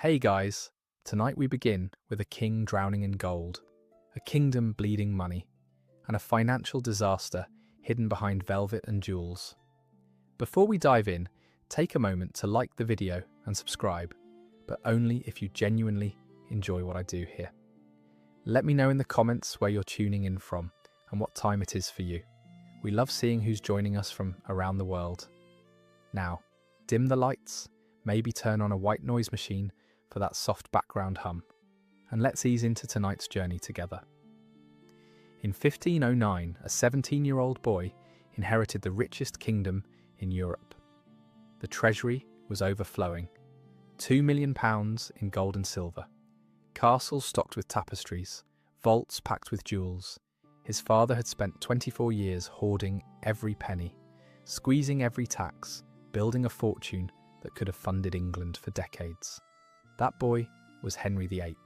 Hey guys, tonight we begin with a king drowning in gold, a kingdom bleeding money, and a financial disaster hidden behind velvet and jewels. Before we dive in, take a moment to like the video and subscribe, but only if you genuinely enjoy what I do here. Let me know in the comments where you're tuning in from and what time it is for you. We love seeing who's joining us from around the world. Now, dim the lights, maybe turn on a white noise machine for that soft background hum, and let's ease into tonight's journey together. In 1509, a 17-year-old boy inherited the richest kingdom in Europe. The treasury was overflowing, £2 million in gold and silver, castles stocked with tapestries, vaults packed with jewels. His father had spent 24 years hoarding every penny, squeezing every tax, building a fortune that could have funded England for decades. That boy was Henry VIII,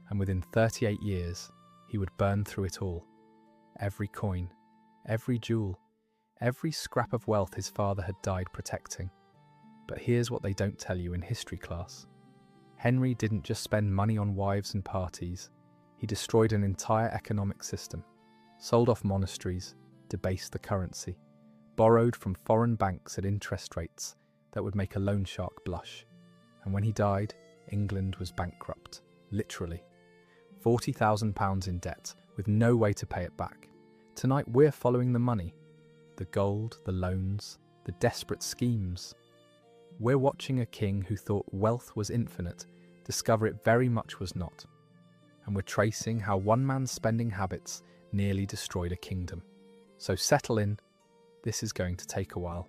and within 38 years, he would burn through it all. Every coin, every jewel, every scrap of wealth his father had died protecting. But here's what they don't tell you in history class. Henry didn't just spend money on wives and parties. He destroyed an entire economic system, sold off monasteries, debased the currency, borrowed from foreign banks at interest rates that would make a loan shark blush. And when he died, England was bankrupt, literally. £40,000 in debt, with no way to pay it back. Tonight we're following the money, the gold, the loans, the desperate schemes. We're watching a king who thought wealth was infinite discover it very much was not. And we're tracing how one man's spending habits nearly destroyed a kingdom. So settle in, this is going to take a while.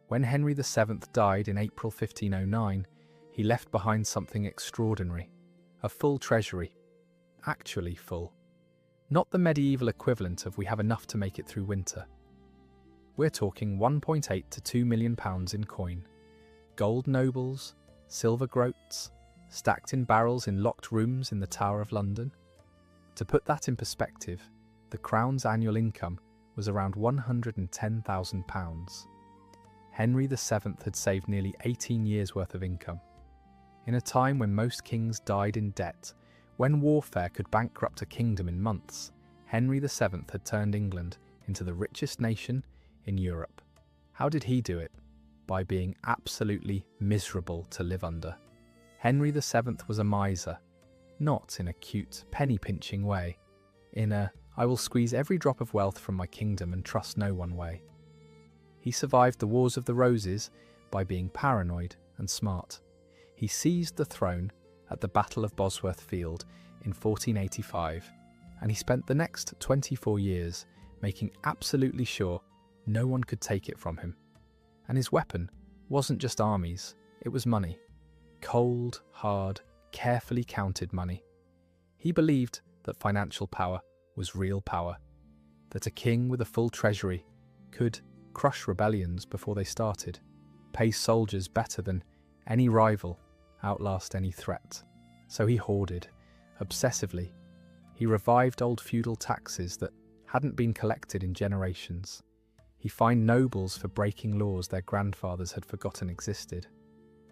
When Henry VII died in April 1509, he left behind something extraordinary, a full treasury. Actually full. Not the medieval equivalent of we have enough to make it through winter. We're talking £1.8 to £2 million in coin, gold nobles, silver groats, stacked in barrels in locked rooms in the Tower of London. To put that in perspective, the Crown's annual income was around £110,000. Henry VII had saved nearly 18 years' worth of income. In a time when most kings died in debt, when warfare could bankrupt a kingdom in months, Henry VII had turned England into the richest nation in Europe. How did he do it? By being absolutely miserable to live under. Henry VII was a miser, not in a cute, penny-pinching way, in a I will squeeze every drop of wealth from my kingdom and trust no one way. He survived the Wars of the Roses by being paranoid and smart. He seized the throne at the Battle of Bosworth Field in 1485, and he spent the next 24 years making absolutely sure no one could take it from him. And his weapon wasn't just armies, it was money. Cold, hard, carefully counted money. He believed that financial power was real power, that a king with a full treasury could crush rebellions before they started, pay soldiers better than any rival, outlast any threat. So he hoarded, obsessively. He revived old feudal taxes that hadn't been collected in generations. He fined nobles for breaking laws their grandfathers had forgotten existed.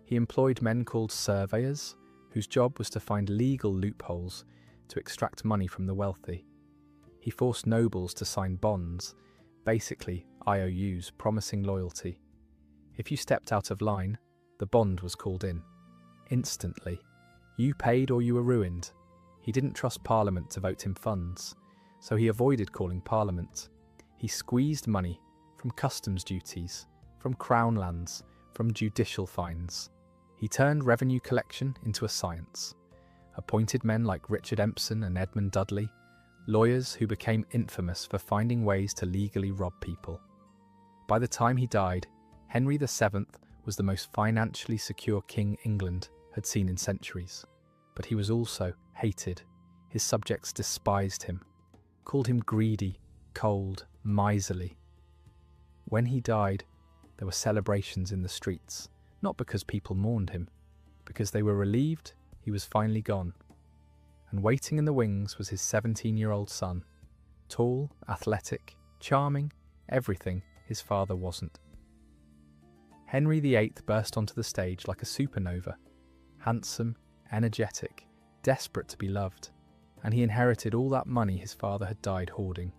He employed men called surveyors, whose job was to find legal loopholes to extract money from the wealthy. He forced nobles to sign bonds, basically IOUs promising loyalty. If you stepped out of line, the bond was called in. Instantly. You paid or you were ruined. He didn't trust Parliament to vote him funds, so he avoided calling Parliament. He squeezed money from customs duties, from crown lands, from judicial fines. He turned revenue collection into a science. Appointed men like Richard Empson and Edmund Dudley, lawyers who became infamous for finding ways to legally rob people. By the time he died, Henry VII was the most financially secure king England had seen in centuries. But he was also hated. His subjects despised him, called him greedy, cold, miserly. When he died, there were celebrations in the streets, not because people mourned him, because they were relieved he was finally gone. And waiting in the wings was his 17-year-old son, tall, athletic, charming, everything his father wasn't. Henry VIII burst onto the stage like a supernova. handsome, energetic, desperate to be loved, and he inherited all that money his father had died hoarding.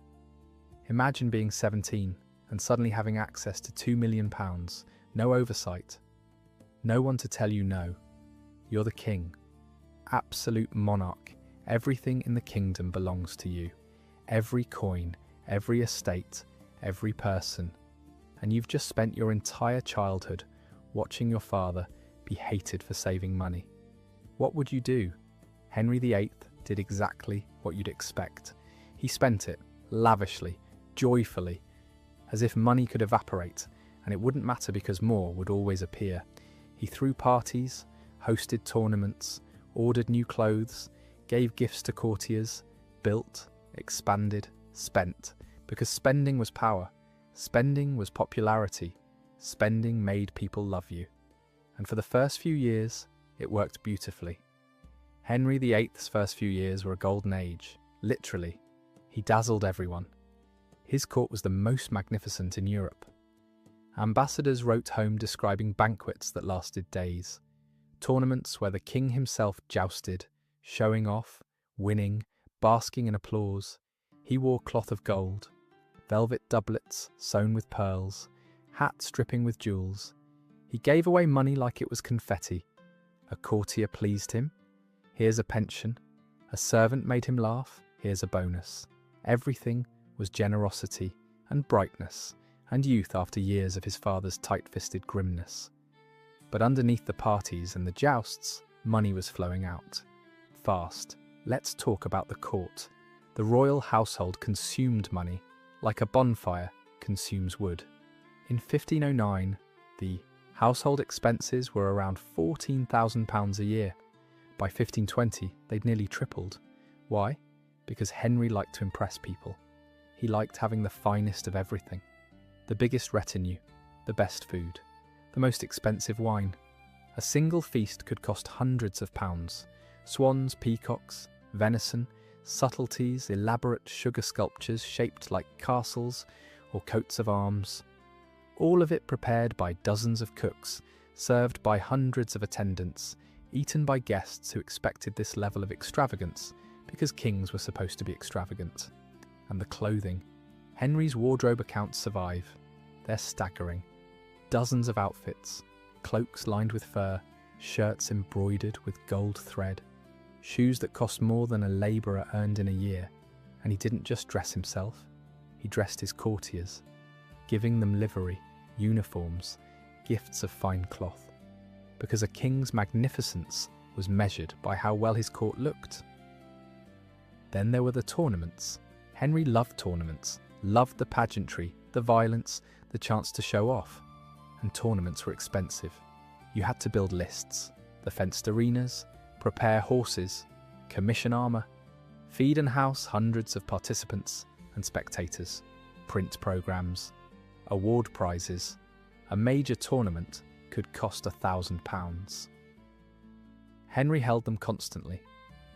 Imagine being 17 and suddenly having access to £2 million, no oversight, no one to tell you no. You're the king, absolute monarch. Everything in the kingdom belongs to you. Every coin, every estate, every person. And you've just spent your entire childhood watching your father be hated for saving money. What would you do? Henry VIII did exactly what you'd expect. He spent it lavishly, joyfully, as if money could evaporate, and it wouldn't matter because more would always appear. He threw parties, hosted tournaments, ordered new clothes, gave gifts to courtiers, built, expanded, spent, because spending was power, spending was popularity, spending made people love you. And for the first few years, it worked beautifully. Henry VIII's first few years were a golden age, literally. He dazzled everyone. His court was the most magnificent in Europe. Ambassadors wrote home describing banquets that lasted days, tournaments where the king himself jousted, showing off, winning, basking in applause. He wore cloth of gold, velvet doublets sewn with pearls, hats dripping with jewels. He gave away money like it was confetti. A courtier pleased him. Here's a pension. A servant made him laugh. Here's a bonus. Everything was generosity and brightness and youth after years of his father's tight-fisted grimness. But underneath the parties and the jousts, money was flowing out. Fast. Let's talk about the court. The royal household consumed money like a bonfire consumes wood. In 1509, the household expenses were around £14,000 a year. By 1520, they'd nearly tripled. Why? Because Henry liked to impress people. He liked having the finest of everything. The biggest retinue, the best food, the most expensive wine. A single feast could cost hundreds of pounds. Swans, peacocks, venison, subtleties, elaborate sugar sculptures shaped like castles or coats of arms. All of it prepared by dozens of cooks, served by hundreds of attendants, eaten by guests who expected this level of extravagance because kings were supposed to be extravagant. And the clothing. Henry's wardrobe accounts survive. They're staggering. Dozens of outfits, cloaks lined with fur, shirts embroidered with gold thread, shoes that cost more than a labourer earned in a year. And he didn't just dress himself, he dressed his courtiers, giving them livery, uniforms, gifts of fine cloth. Because a king's magnificence was measured by how well his court looked. Then there were the tournaments. Henry loved tournaments, loved the pageantry, the violence, the chance to show off. And tournaments were expensive. You had to build lists, the fenced arenas, prepare horses, commission armour, feed and house hundreds of participants and spectators, print programmes, award prizes. A major tournament could cost £1,000. Henry held them constantly,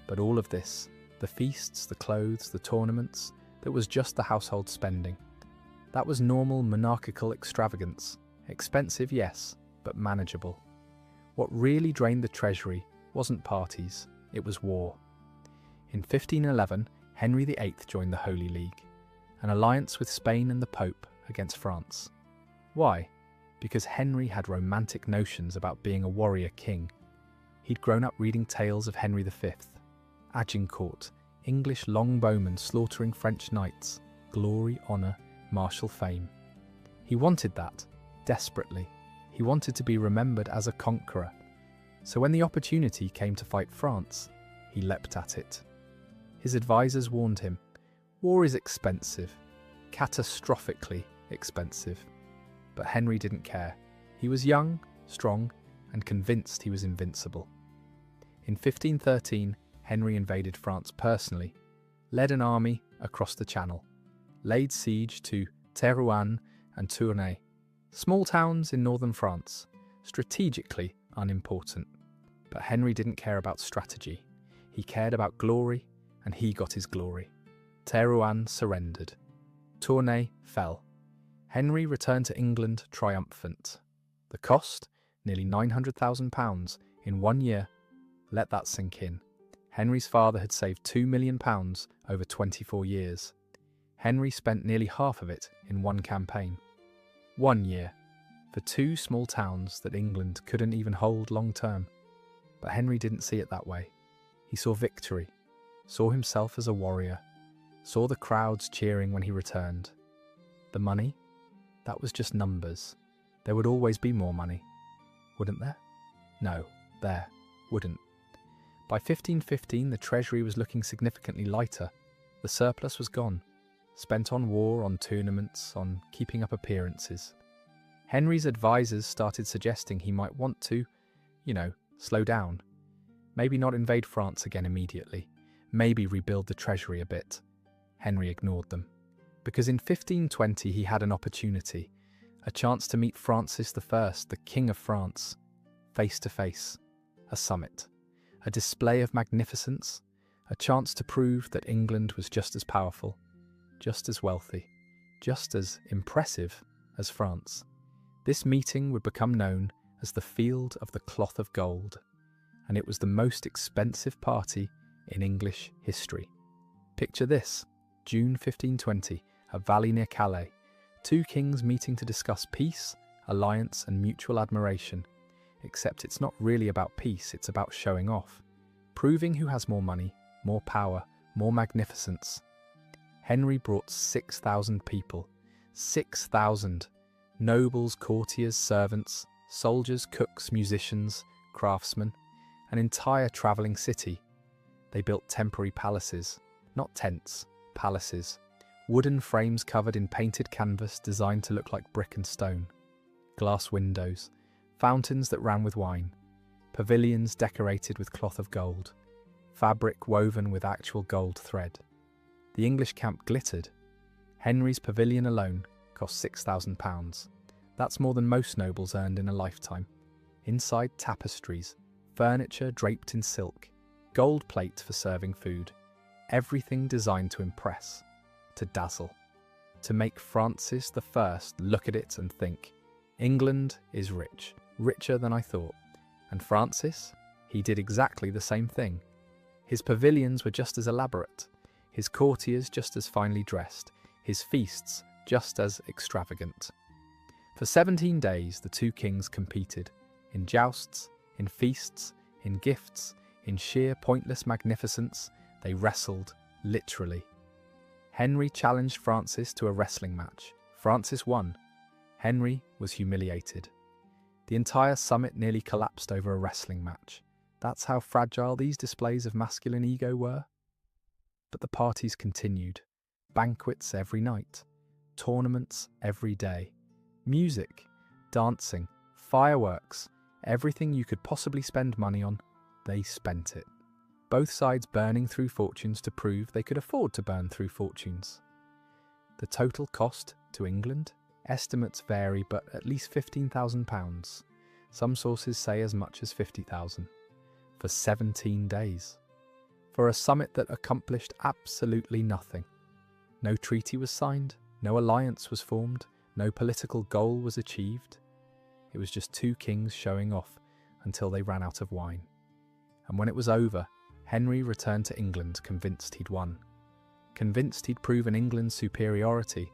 but all of this, the feasts, the clothes, the tournaments, that was just the household spending. That was normal monarchical extravagance. Expensive, yes, but manageable. What really drained the treasury wasn't parties, it was war. In 1511, Henry VIII joined the Holy League, an alliance with Spain and the Pope against France. Why? Because Henry had romantic notions about being a warrior king. He'd grown up reading tales of Henry V, Agincourt, English longbowmen slaughtering French knights, glory, honour, martial fame. He wanted that, desperately. He wanted to be remembered as a conqueror. So when the opportunity came to fight France, he leapt at it. His advisors warned him, war is expensive, catastrophically expensive. But Henry didn't care. He was young, strong, and convinced he was invincible. In 1513, Henry invaded France personally, led an army across the Channel, laid siege to Terouanne and Tournai, small towns in northern France, strategically unimportant. But Henry didn't care about strategy. He cared about glory, and he got his glory. Terouanne surrendered. Tournai fell. Henry returned to England triumphant. The cost? Nearly £900,000 in 1 year Let that sink in. Henry's father had saved £2 million over 24 years. Henry spent nearly half of it in one campaign. 1 year, for 2 small towns that England couldn't even hold long term. But Henry didn't see it that way. He saw victory, saw himself as a warrior, saw the crowds cheering when he returned. The money? That was just numbers. There would always be more money. Wouldn't there? No, there wouldn't. By 1515, the treasury was looking significantly lighter. The surplus was gone, spent on war, on tournaments, on keeping up appearances. Henry's advisors started suggesting he might want to, slow down. Maybe not invade France again immediately. Maybe rebuild the treasury a bit. Henry ignored them. Because in 1520 he had an opportunity, a chance to meet Francis I, the King of France, face to face. A summit, a display of magnificence, a chance to prove that England was just as powerful, just as wealthy, just as impressive as France. This meeting would become known as the Field of the Cloth of Gold, and it was the most expensive party in English history. Picture this, June 1520, a valley near Calais, 2 kings meeting to discuss peace, alliance and mutual admiration. Except it's not really about peace, it's about showing off, proving who has more money, more power, more magnificence. Henry brought 6,000 people, 6,000, nobles, courtiers, servants, soldiers, cooks, musicians, craftsmen, an entire travelling city. They built temporary palaces, not tents, palaces, wooden frames covered in painted canvas designed to look like brick and stone, glass windows, fountains that ran with wine, pavilions decorated with cloth of gold, fabric woven with actual gold thread. The English camp glittered. Henry's pavilion alone cost £6,000. That's more than most nobles earned in a lifetime. Inside, tapestries, furniture draped in silk, gold plate for serving food, everything designed to impress, to dazzle, to make Francis I look at it and think, England is rich, richer than I thought. And Francis, he did exactly the same thing. His pavilions were just as elaborate, his courtiers just as finely dressed, his feasts just as extravagant. For 17 days the 2 kings competed, in jousts, in feasts, in gifts, in sheer pointless magnificence. They wrestled, literally. Henry challenged Francis to a wrestling match. Francis won. Henry was humiliated. The entire summit nearly collapsed over a wrestling match. That's how fragile these displays of masculine ego were. But the parties continued. Banquets every night. Tournaments every day. Music, dancing, fireworks, everything you could possibly spend money on, they spent it. Both sides burning through fortunes to prove they could afford to burn through fortunes. The total cost to England? Estimates vary, but at least £15,000. Some sources say as much as £50,000. For 17 days. For a summit that accomplished absolutely nothing. No treaty was signed, no alliance was formed, no political goal was achieved. It was just 2 kings showing off until they ran out of wine. And when it was over, Henry returned to England convinced he'd won. Convinced he'd proven England's superiority.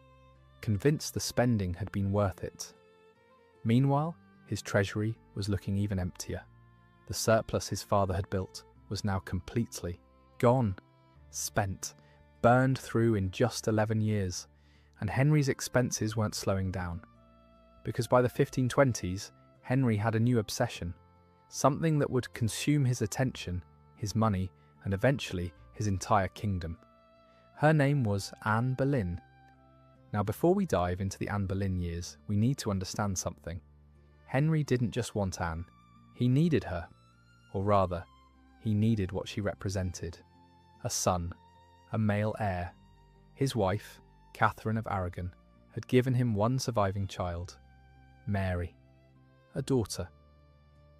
Convinced the spending had been worth it. Meanwhile, his treasury was looking even emptier. The surplus his father had built was now completely gone, spent, burned through in just 11 years, and Henry's expenses weren't slowing down. Because by the 1520s, Henry had a new obsession, something that would consume his attention, his money, and eventually his entire kingdom. Her name was Anne Boleyn. Now, before we dive into the Anne Boleyn years, we need to understand something. Henry didn't just want Anne, he needed her. Or rather, he needed what she represented. A son, a male heir. His wife, Catherine of Aragon, had given him one surviving child, Mary, a daughter.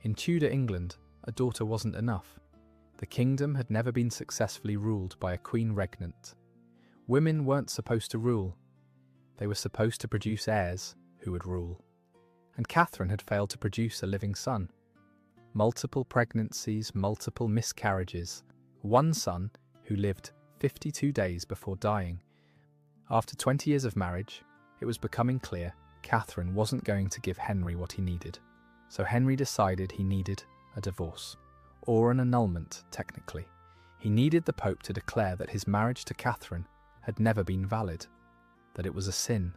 In Tudor England, a daughter wasn't enough. The kingdom had never been successfully ruled by a queen regnant. Women weren't supposed to rule. They were supposed to produce heirs who would rule. And Catherine had failed to produce a living son. multiple pregnancies, multiple miscarriages, one son who lived 52 days before dying. After 20 years of marriage, it was becoming clear Catherine wasn't going to give Henry what he needed. So Henry decided he needed a divorce, or an annulment, technically. He needed the Pope to declare that his marriage to Catherine had never been valid, that it was a sin,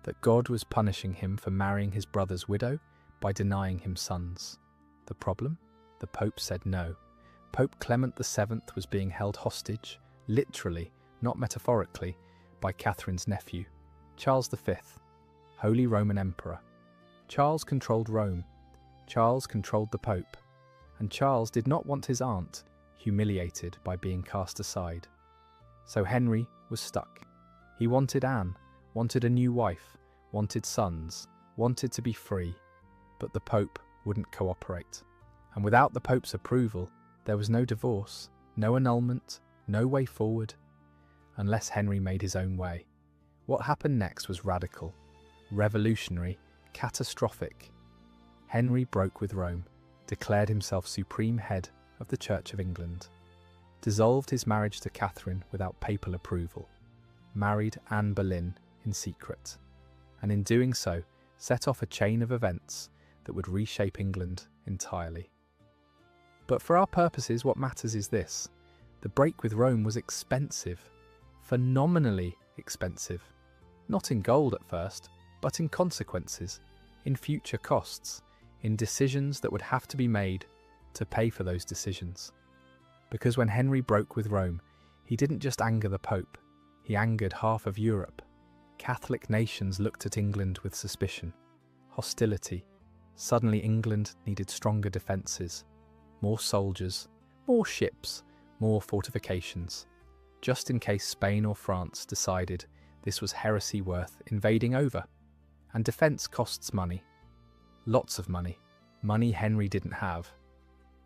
that God was punishing him for marrying his brother's widow by denying him sons. The problem? The Pope said no. Pope Clement VII was being held hostage, literally, not metaphorically, by Catherine's nephew, Charles V, Holy Roman Emperor. Charles controlled Rome. Charles controlled the Pope. And Charles did not want his aunt humiliated by being cast aside. So Henry was stuck. He wanted Anne, wanted a new wife, wanted sons, wanted to be free. But the Pope wouldn't cooperate. And without the Pope's approval, there was no divorce, no annulment, no way forward, unless Henry made his own way. What happened next was radical, revolutionary, catastrophic. Henry broke with Rome, declared himself supreme head of the Church of England, dissolved his marriage to Catherine without papal approval, married Anne Boleyn in secret, and in doing so set off a chain of events that would reshape England entirely. But for our purposes, what matters is this: the break with Rome was expensive, phenomenally expensive, not in gold at first, but in consequences, in future costs, in decisions that would have to be made to pay for those decisions. Because when Henry broke with Rome, he didn't just anger the Pope, he angered half of Europe. Catholic nations looked at England with suspicion, hostility. Suddenly England needed stronger defences, more soldiers, more ships, more fortifications, just in case Spain or France decided this was heresy worth invading over. And defence costs money. Lots of money. Money Henry didn't have.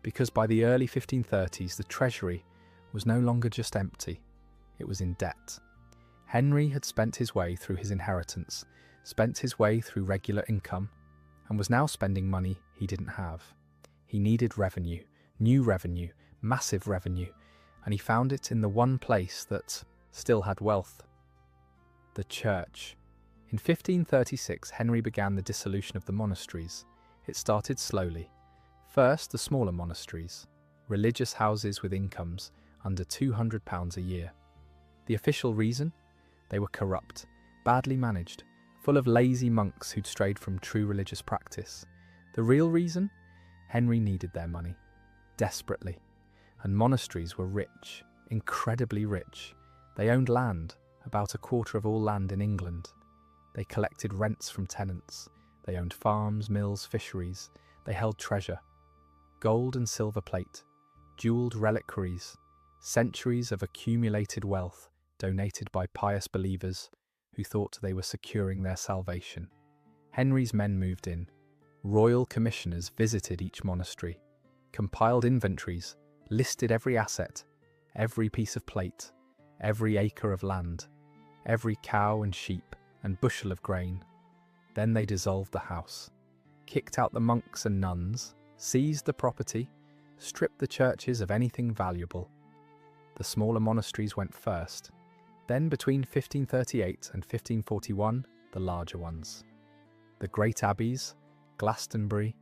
Because by the early 1530s, the treasury was no longer just empty, it was in debt. Henry had spent his way through his inheritance, spent his way through regular income, and was now spending money he didn't have. He needed revenue, new revenue, massive revenue, and he found it in the one place that still had wealth: the church. In 1536, Henry began the dissolution of the monasteries. It started slowly. First, the smaller monasteries, religious houses with incomes under £200 a year. The official reason? They were corrupt, badly managed, full of lazy monks who'd strayed from true religious practice. The real reason? Henry needed their money, desperately. And monasteries were rich, incredibly rich. They owned land, about a quarter of all land in England. They collected rents from tenants. They owned farms, mills, fisheries. They held treasure. Gold and silver plate, jewelled reliquaries, centuries of accumulated wealth donated by pious believers who thought they were securing their salvation. Henry's men moved in. Royal commissioners visited each monastery, compiled inventories, listed every asset, every piece of plate, every acre of land, every cow and sheep and bushel of grain. Then they dissolved the house, kicked out the monks and nuns, seized the property, stripped the churches of anything valuable. The smaller monasteries went first, then between 1538 and 1541, the larger ones. The great abbeys, Glastonbury,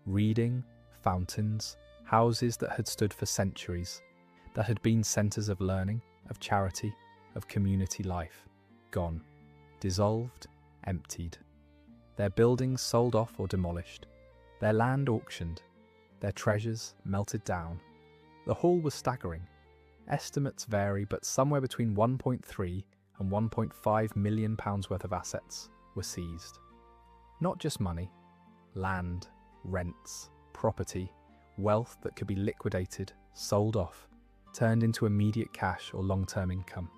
Reading, Fountains, houses that had stood for centuries, that had been centres of learning, of charity, of community life, gone, dissolved, emptied. Their buildings sold off or demolished, their land auctioned, their treasures melted down. The haul was staggering. Estimates vary, but somewhere between £1.3 and £1.5 million worth of assets were seized. Not just money, land, rents, property, wealth that could be liquidated, sold off, turned into immediate cash or long-term income.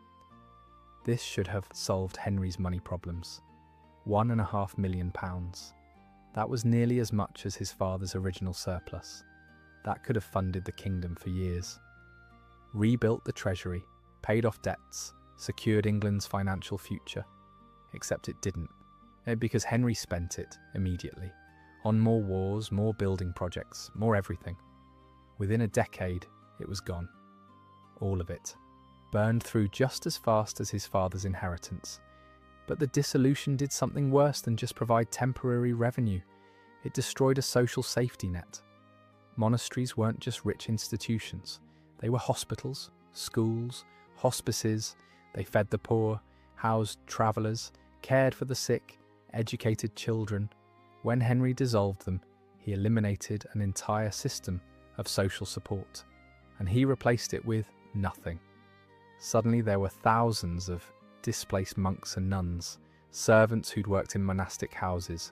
This should have solved Henry's money problems. £1.5 million. That was nearly as much as his father's original surplus. That could have funded the kingdom for years. Rebuilt the treasury, paid off debts, secured England's financial future. Except it didn't, because Henry spent it immediately On more wars, more building projects, more everything. Within a decade, it was gone. All of it. Burned through just as fast as his father's inheritance. But the dissolution did something worse than just provide temporary revenue. It destroyed a social safety net. Monasteries weren't just rich institutions. They were hospitals, schools, hospices. They fed the poor, housed travellers, cared for the sick, educated children. When Henry dissolved them, he eliminated an entire system of social support, and he replaced it with nothing. Suddenly there were thousands of displaced monks and nuns, servants who'd worked in monastic houses,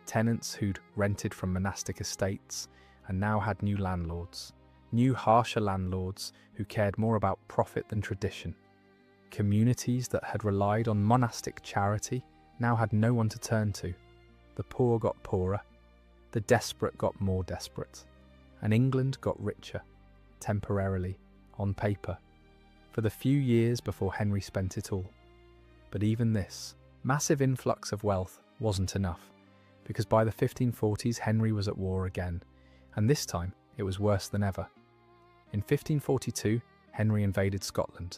tenants who'd rented from monastic estates and now had new landlords, new harsher landlords who cared more about profit than tradition. Communities that had relied on monastic charity now had no one to turn to. The poor got poorer, the desperate got more desperate, and England got richer, temporarily, on paper, for the few years before Henry spent it all. But even this massive influx of wealth wasn't enough, because by the 1540s Henry was at war again, and this time it was worse than ever. In 1542, Henry invaded Scotland.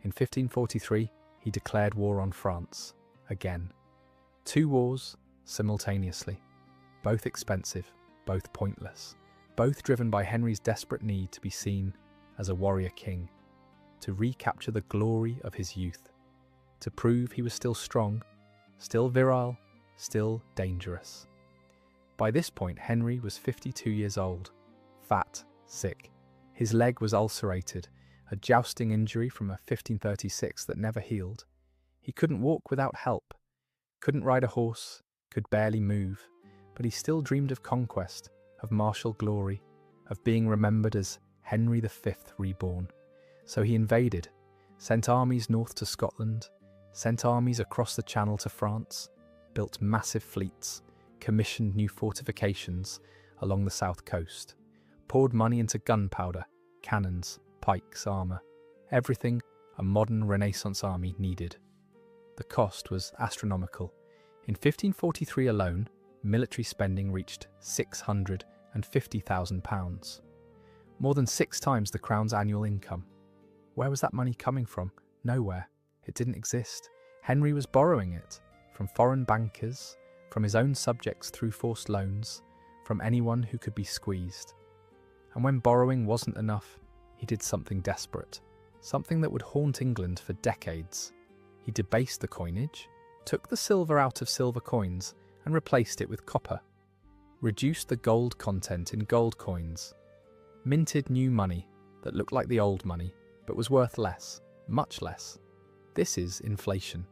In 1543, he declared war on France, again. 2 wars, simultaneously. Both expensive, both pointless, both driven by Henry's desperate need to be seen as a warrior king, to recapture the glory of his youth, to prove he was still strong, still virile, still dangerous. By this point, Henry was 52 years old, fat, sick. His leg was ulcerated, a jousting injury from a 1536 that never healed. He couldn't walk without help, couldn't ride a horse, could barely move, but he still dreamed of conquest, of martial glory, of being remembered as Henry V reborn. So he invaded, sent armies north to Scotland, sent armies across the Channel to France, built massive fleets, commissioned new fortifications along the south coast, poured money into gunpowder, cannons, pikes, armour, everything a modern Renaissance army needed. The cost was astronomical. In 1543 alone, military spending reached £650,000, more than 6 times the Crown's annual income. Where was that money coming from? Nowhere. It didn't exist. Henry was borrowing it from foreign bankers, from his own subjects through forced loans, from anyone who could be squeezed. And when borrowing wasn't enough, he did something desperate, something that would haunt England for decades. He debased the coinage, took the silver out of silver coins and replaced it with copper, reduced the gold content in gold coins, minted new money that looked like the old money but was worth less, much less. This is inflation,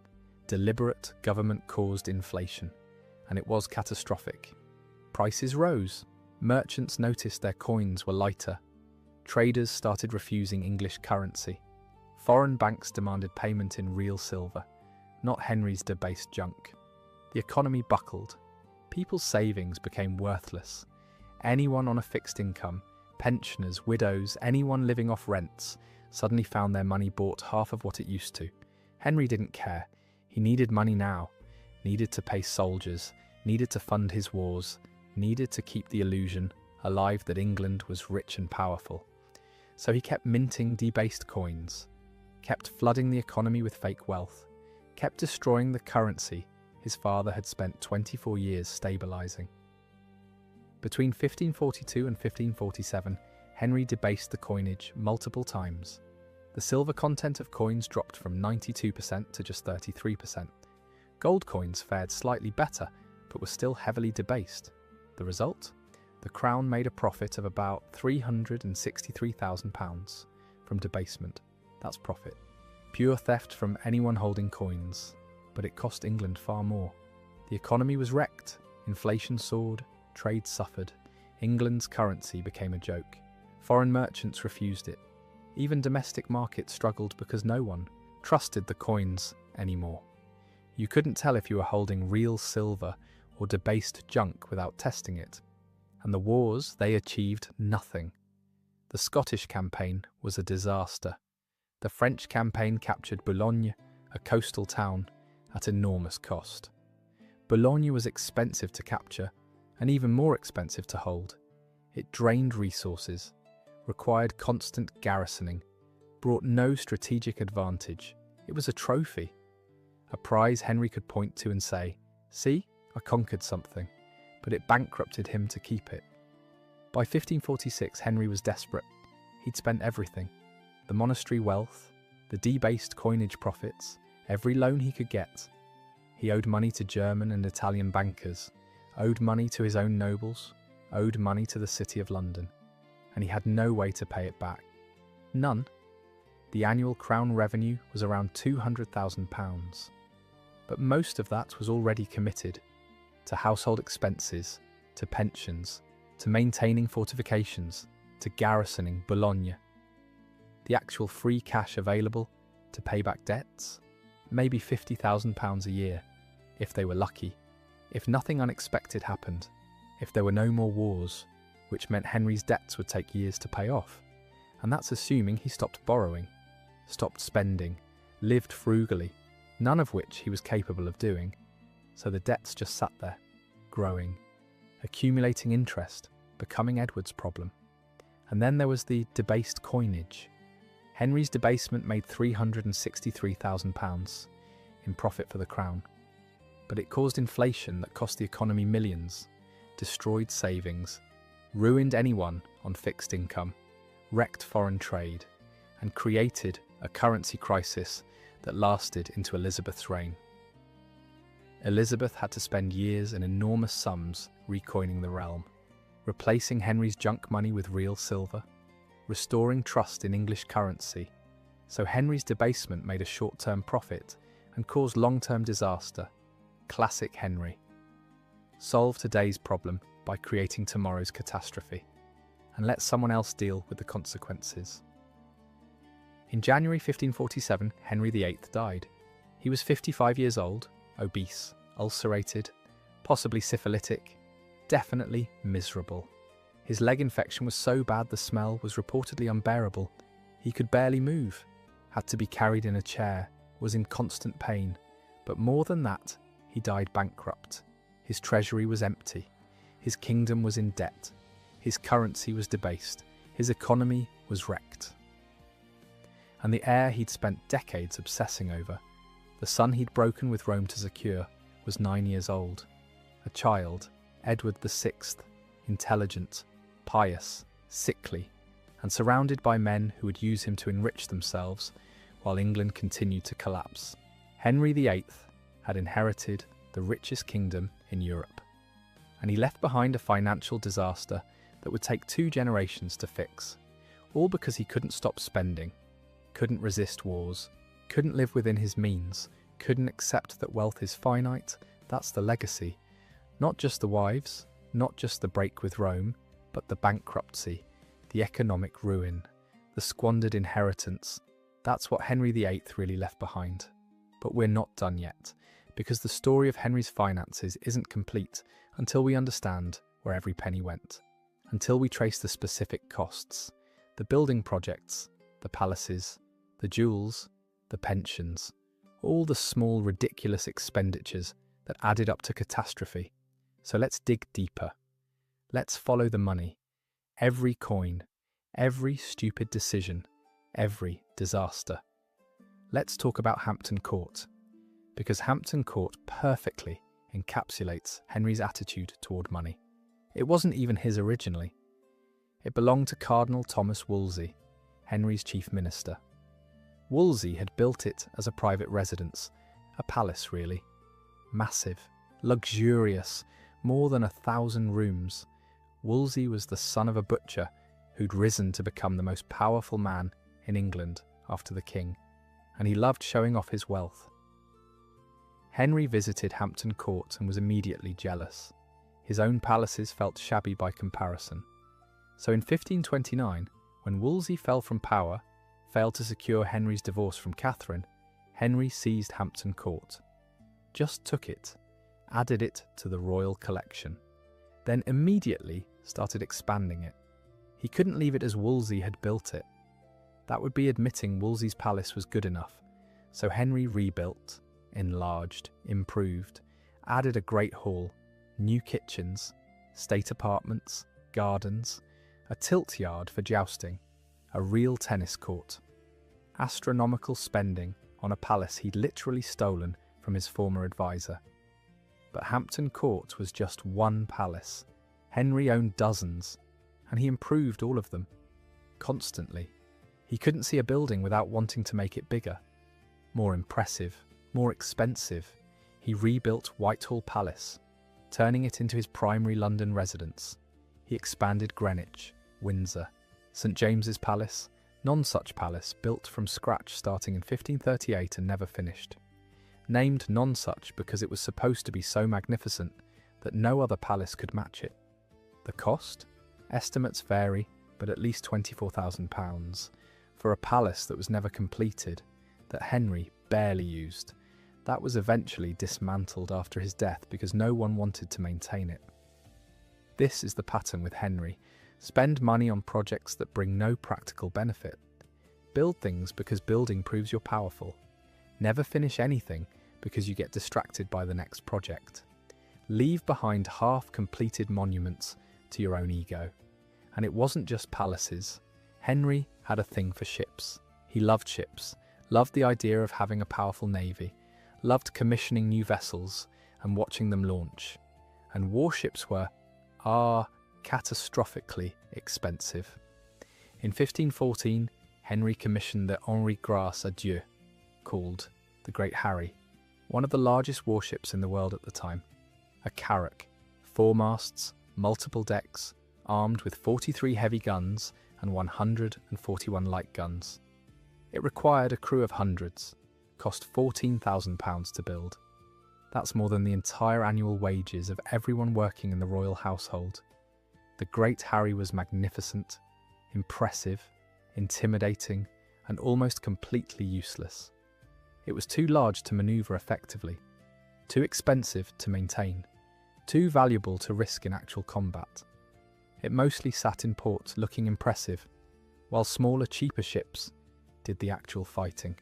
deliberate government-caused inflation, and it was catastrophic. Prices rose, merchants noticed their coins were lighter, traders started refusing English currency, foreign banks demanded payment in real silver, not Henry's debased junk. The economy buckled, people's savings became worthless. Anyone on a fixed income, pensioners, widows, anyone living off rents, suddenly found their money bought half of what it used to. Henry didn't care. He needed money now, needed to pay soldiers, needed to fund his wars, needed to keep the illusion alive that England was rich and powerful. So he kept minting debased coins, kept flooding the economy with fake wealth, kept destroying the currency his father had spent 24 years stabilising. Between 1542 and 1547, Henry debased the coinage multiple times. The silver content of coins dropped from 92% to just 33%. Gold coins fared slightly better, but were still heavily debased. The result? The Crown made a profit of about £363,000 from debasement. That's profit. Pure theft from anyone holding coins. But it cost England far more. The economy was wrecked, inflation soared, trade suffered, England's currency became a joke. Foreign merchants refused it. Even domestic markets struggled because no one trusted the coins anymore. You couldn't tell if you were holding real silver or debased junk without testing it. And the wars, they achieved nothing. The Scottish campaign was a disaster. The French campaign captured Boulogne, a coastal town, at enormous cost. Boulogne was expensive to capture, and even more expensive to hold. It drained resources, required constant garrisoning, brought no strategic advantage. It was a trophy, a prize Henry could point to and say, "See, I conquered something," but it bankrupted him to keep it. By 1546, Henry was desperate. He'd spent everything: the monastery wealth, the debased coinage profits, every loan he could get. He owed money to German and Italian bankers, owed money to his own nobles, owed money to the City of London, and he had no way to pay it back. None. The annual crown revenue was around £200,000, but most of that was already committed to household expenses, to pensions, to maintaining fortifications, to garrisoning Boulogne. The actual free cash available to pay back debts? Maybe £50,000 a year, if they were lucky, if nothing unexpected happened, if there were no more wars, which meant Henry's debts would take years to pay off. And that's assuming he stopped borrowing, stopped spending, lived frugally, none of which he was capable of doing. So the debts just sat there, growing, accumulating interest, becoming Edward's problem. And then there was the debased coinage. Henry's debasement made £363,000 in profit for the crown, but it caused inflation that cost the economy millions, destroyed savings, ruined anyone on fixed income, wrecked foreign trade, and created a currency crisis that lasted into Elizabeth's reign. Elizabeth had to spend years and enormous sums recoining the realm, replacing Henry's junk money with real silver, restoring trust in English currency. So Henry's debasement made a short-term profit and caused long-term disaster. Classic Henry. Solve today's problem by creating tomorrow's catastrophe, and let someone else deal with the consequences. In January 1547, Henry VIII died. He was 55 years old, obese, ulcerated, possibly syphilitic, definitely miserable. His leg infection was so bad the smell was reportedly unbearable. He could barely move, had to be carried in a chair, was in constant pain. But more than that, he died bankrupt. His treasury was empty. His kingdom was in debt. His currency was debased. His economy was wrecked. And the heir he'd spent decades obsessing over, the son he'd broken with Rome to secure, was 9 years old. A child, Edward VI, intelligent, pious, sickly, and surrounded by men who would use him to enrich themselves while England continued to collapse. Henry VIII had inherited the richest kingdom in Europe, and he left behind a financial disaster that would take 2 generations to fix, all because he couldn't stop spending, couldn't resist wars, couldn't live within his means, couldn't accept that wealth is finite. That's the legacy. Not just the wives, not just the break with Rome, but the bankruptcy, the economic ruin, the squandered inheritance. That's what Henry VIII really left behind. But we're not done yet, because the story of Henry's finances isn't complete until we understand where every penny went, until we trace the specific costs, the building projects, the palaces, the jewels, the pensions, all the small, ridiculous expenditures that added up to catastrophe. So let's dig deeper. Let's follow the money. Every coin, every stupid decision, every disaster. Let's talk about Hampton Court, because Hampton Court perfectly encapsulates Henry's attitude toward money. It wasn't even his originally. It belonged to Cardinal Thomas Wolsey, Henry's chief minister. Wolsey had built it as a private residence, a palace really. Massive, luxurious, more than 1,000 rooms. Wolsey was the son of a butcher who'd risen to become the most powerful man in England after the king, and he loved showing off his wealth. Henry visited Hampton Court and was immediately jealous. His own palaces felt shabby by comparison. So in 1529, when Wolsey fell from power, failed to secure Henry's divorce from Catherine, Henry seized Hampton Court. Just took it, added it to the royal collection, then immediately started expanding it. He couldn't leave it as Wolsey had built it. That would be admitting Wolsey's palace was good enough, so Henry rebuilt, enlarged, improved, added a great hall, new kitchens, state apartments, gardens, a tilt yard for jousting, a real tennis court. Astronomical spending on a palace he'd literally stolen from his former advisor. But Hampton Court was just one palace. Henry owned dozens, and he improved all of them. Constantly. He couldn't see a building without wanting to make it bigger. More impressive, more expensive. He rebuilt Whitehall Palace, turning it into his primary London residence. He expanded Greenwich, Windsor, St James's Palace, Nonsuch Palace, built from scratch starting in 1538 and never finished. Named Nonsuch because it was supposed to be so magnificent that no other palace could match it. The cost? Estimates vary, but at least £24,000 for a palace that was never completed, that Henry barely used. That was eventually dismantled after his death because no one wanted to maintain it. This is the pattern with Henry. Spend money on projects that bring no practical benefit. Build things because building proves you're powerful. Never finish anything because you get distracted by the next project. Leave behind half-completed monuments to your own ego. And it wasn't just palaces. Henry had a thing for ships. He loved ships, loved the idea of having a powerful navy, loved commissioning new vessels and watching them launch. And warships were, catastrophically expensive. In 1514, Henry commissioned the Henri Grâce à Dieu, called the Great Harry, one of the largest warships in the world at the time. A carrack, 4 masts, multiple decks, armed with 43 heavy guns and 141 light guns. It required a crew of hundreds, cost £14,000 to build. That's more than the entire annual wages of everyone working in the royal household. The Great Harry was magnificent, impressive, intimidating, and almost completely useless. It was too large to maneuver effectively, too expensive to maintain, too valuable to risk in actual combat. It mostly sat in port looking impressive, while smaller, cheaper ships did the actual fighting.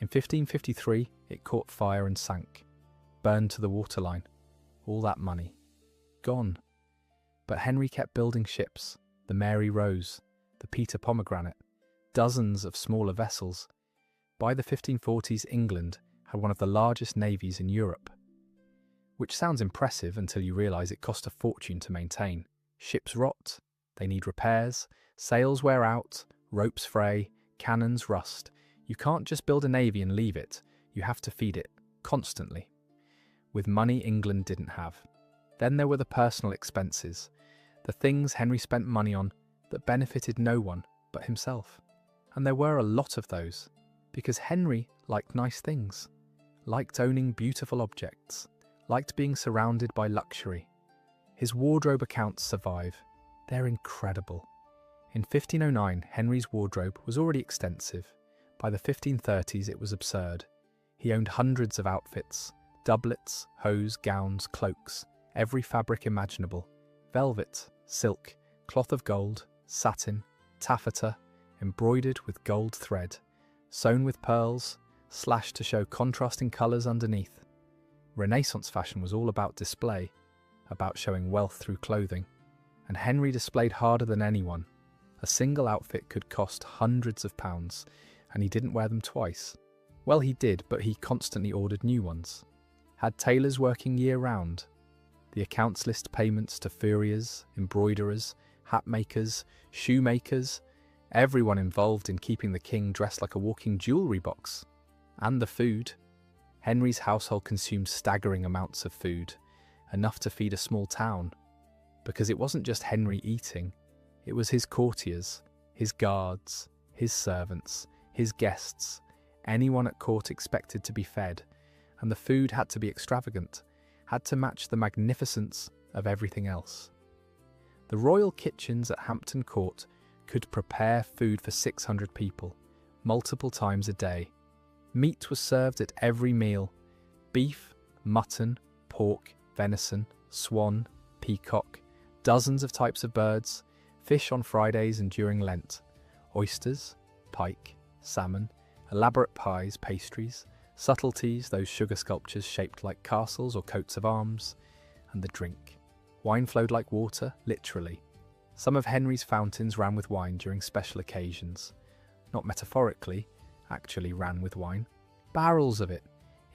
In 1553, it caught fire and sank, burned to the waterline. All that money, gone. But Henry kept building ships, the Mary Rose, the Peter Pomegranate, dozens of smaller vessels. By the 1540s, England had one of the largest navies in Europe. Which sounds impressive until you realise it cost a fortune to maintain. Ships rot, they need repairs, sails wear out, ropes fray, cannons rust. You can't just build a navy and leave it, you have to feed it, constantly. With money England didn't have. Then there were the personal expenses, the things Henry spent money on that benefited no one but himself. And there were a lot of those, because Henry liked nice things, liked owning beautiful objects, liked being surrounded by luxury. His wardrobe accounts survive. They're incredible. In 1509, Henry's wardrobe was already extensive. By the 1530s, it was absurd. He owned hundreds of outfits, doublets, hose, gowns, cloaks, every fabric imaginable, velvet, silk, cloth of gold, satin, taffeta, embroidered with gold thread, sewn with pearls, slashed to show contrasting colours underneath. Renaissance fashion was all about display, about showing wealth through clothing, and Henry displayed harder than anyone. A single outfit could cost hundreds of pounds, and he didn't wear them twice. Well, he did, but he constantly ordered new ones. Had tailors working year-round. The accounts list payments to furriers, embroiderers, hat makers, shoemakers, everyone involved in keeping the king dressed like a walking jewellery box. And the food. Henry's household consumed staggering amounts of food, enough to feed a small town. Because it wasn't just Henry eating, it was his courtiers, his guards, his servants, his guests. Anyone at court expected to be fed, and the food had to be extravagant, had to match the magnificence of everything else. The royal kitchens at Hampton Court could prepare food for 600 people, multiple times a day. Meat was served at every meal: beef, mutton, pork, venison, swan, peacock, dozens of types of birds, fish on Fridays and during Lent, oysters, pike, salmon, elaborate pies, pastries, subtleties, those sugar sculptures shaped like castles or coats of arms, and the drink. Wine flowed like water, literally. Some of Henry's fountains ran with wine during special occasions. Not metaphorically, actually ran with wine. Barrels of it,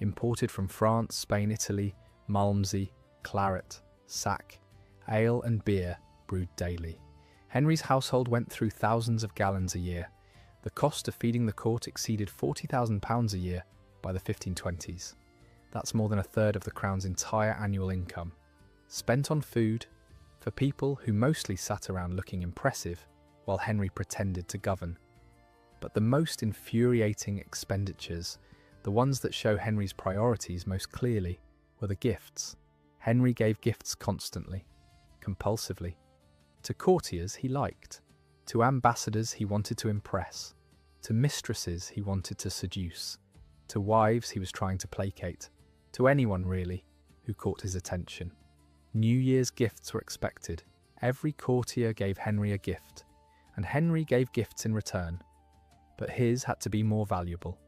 imported from France, Spain, Italy, Malmsey, claret, sack, ale and beer brewed daily. Henry's household went through thousands of gallons a year. The cost of feeding the court exceeded £40,000 a year by the 1520s. That's more than a third of the crown's entire annual income. Spent on food, for people who mostly sat around looking impressive while Henry pretended to govern. But the most infuriating expenditures, the ones that show Henry's priorities most clearly, were the gifts. Henry gave gifts constantly, compulsively, to courtiers he liked, to ambassadors he wanted to impress, to mistresses he wanted to seduce, to wives he was trying to placate, to anyone really who caught his attention. New Year's gifts were expected. Every courtier gave Henry a gift, and Henry gave gifts in return. But his had to be more valuable,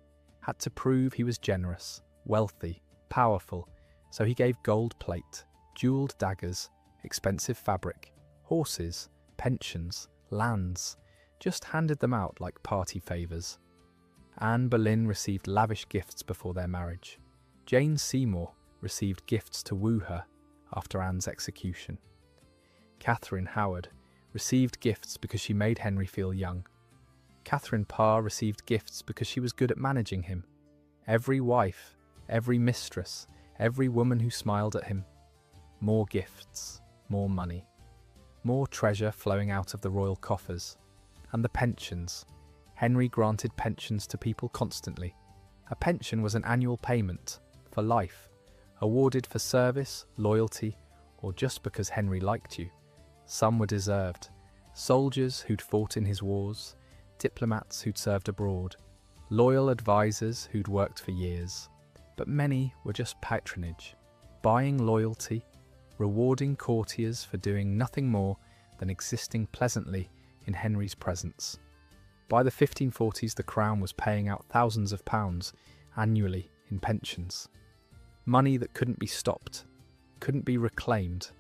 had to prove he was generous, wealthy, powerful, so he gave gold plate, jewelled daggers, expensive fabric, horses, pensions, lands, just handed them out like party favours. Anne Boleyn received lavish gifts before their marriage. Jane Seymour received gifts to woo her after Anne's execution. Catherine Howard received gifts because she made Henry feel young. Catherine Parr received gifts because she was good at managing him. Every wife, every mistress, every woman who smiled at him. More gifts, more money, more treasure flowing out of the royal coffers. And the pensions. Henry granted pensions to people constantly. A pension was an annual payment, for life, awarded for service, loyalty, or just because Henry liked you. Some were deserved. Soldiers who'd fought in his wars, diplomats who'd served abroad, loyal advisors who'd worked for years. But many were just patronage, buying loyalty, rewarding courtiers for doing nothing more than existing pleasantly in Henry's presence. By the 1540s, the crown was paying out thousands of pounds annually in pensions. Money that couldn't be stopped, couldn't be reclaimed,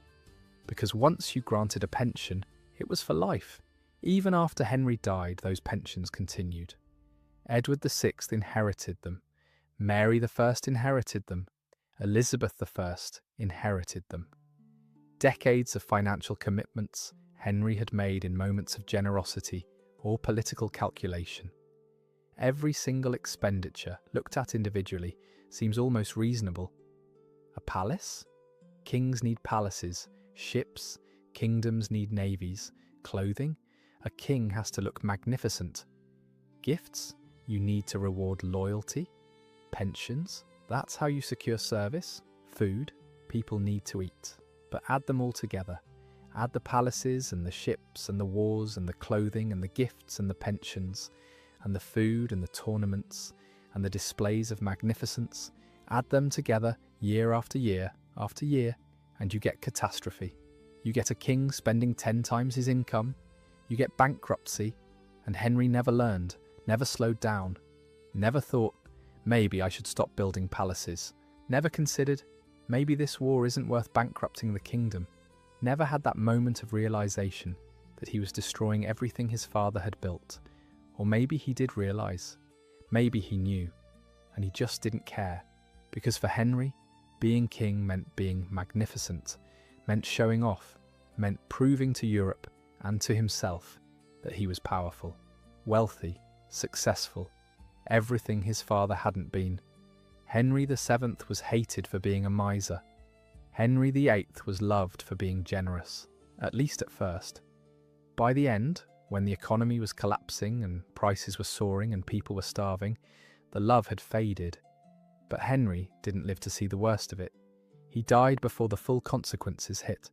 because once you granted a pension, it was for life. Even after Henry died, those pensions continued. Edward VI inherited them. Mary I inherited them. Elizabeth I inherited them. Decades of financial commitments Henry had made in moments of generosity or political calculation. Every single expenditure, looked at individually, seems almost reasonable. A palace? Kings need palaces. Ships? Kingdoms need navies. Clothing? A king has to look magnificent. Gifts? You need to reward loyalty. Pensions? That's how you secure service. Food? People need to eat. But add them all together. Add the palaces and the ships and the wars and the clothing and the gifts and the pensions and the food and the tournaments and the displays of magnificence. Add them together year after year after year, and you get catastrophe. You get a king spending 10 times his income. You get bankruptcy, and Henry never learned, never slowed down, never thought, maybe I should stop building palaces. Never considered, maybe this war isn't worth bankrupting the kingdom. Never had that moment of realization that he was destroying everything his father had built. Or maybe he did realize. Maybe he knew, and he just didn't care. Because for Henry, being king meant being magnificent, meant showing off, meant proving to Europe and to himself that he was powerful, wealthy, successful, everything his father hadn't been. Henry VII was hated for being a miser. Henry VIII was loved for being generous, at least at first. By the end, when the economy was collapsing and prices were soaring and people were starving, the love had faded. But Henry didn't live to see the worst of it. He died before the full consequences hit.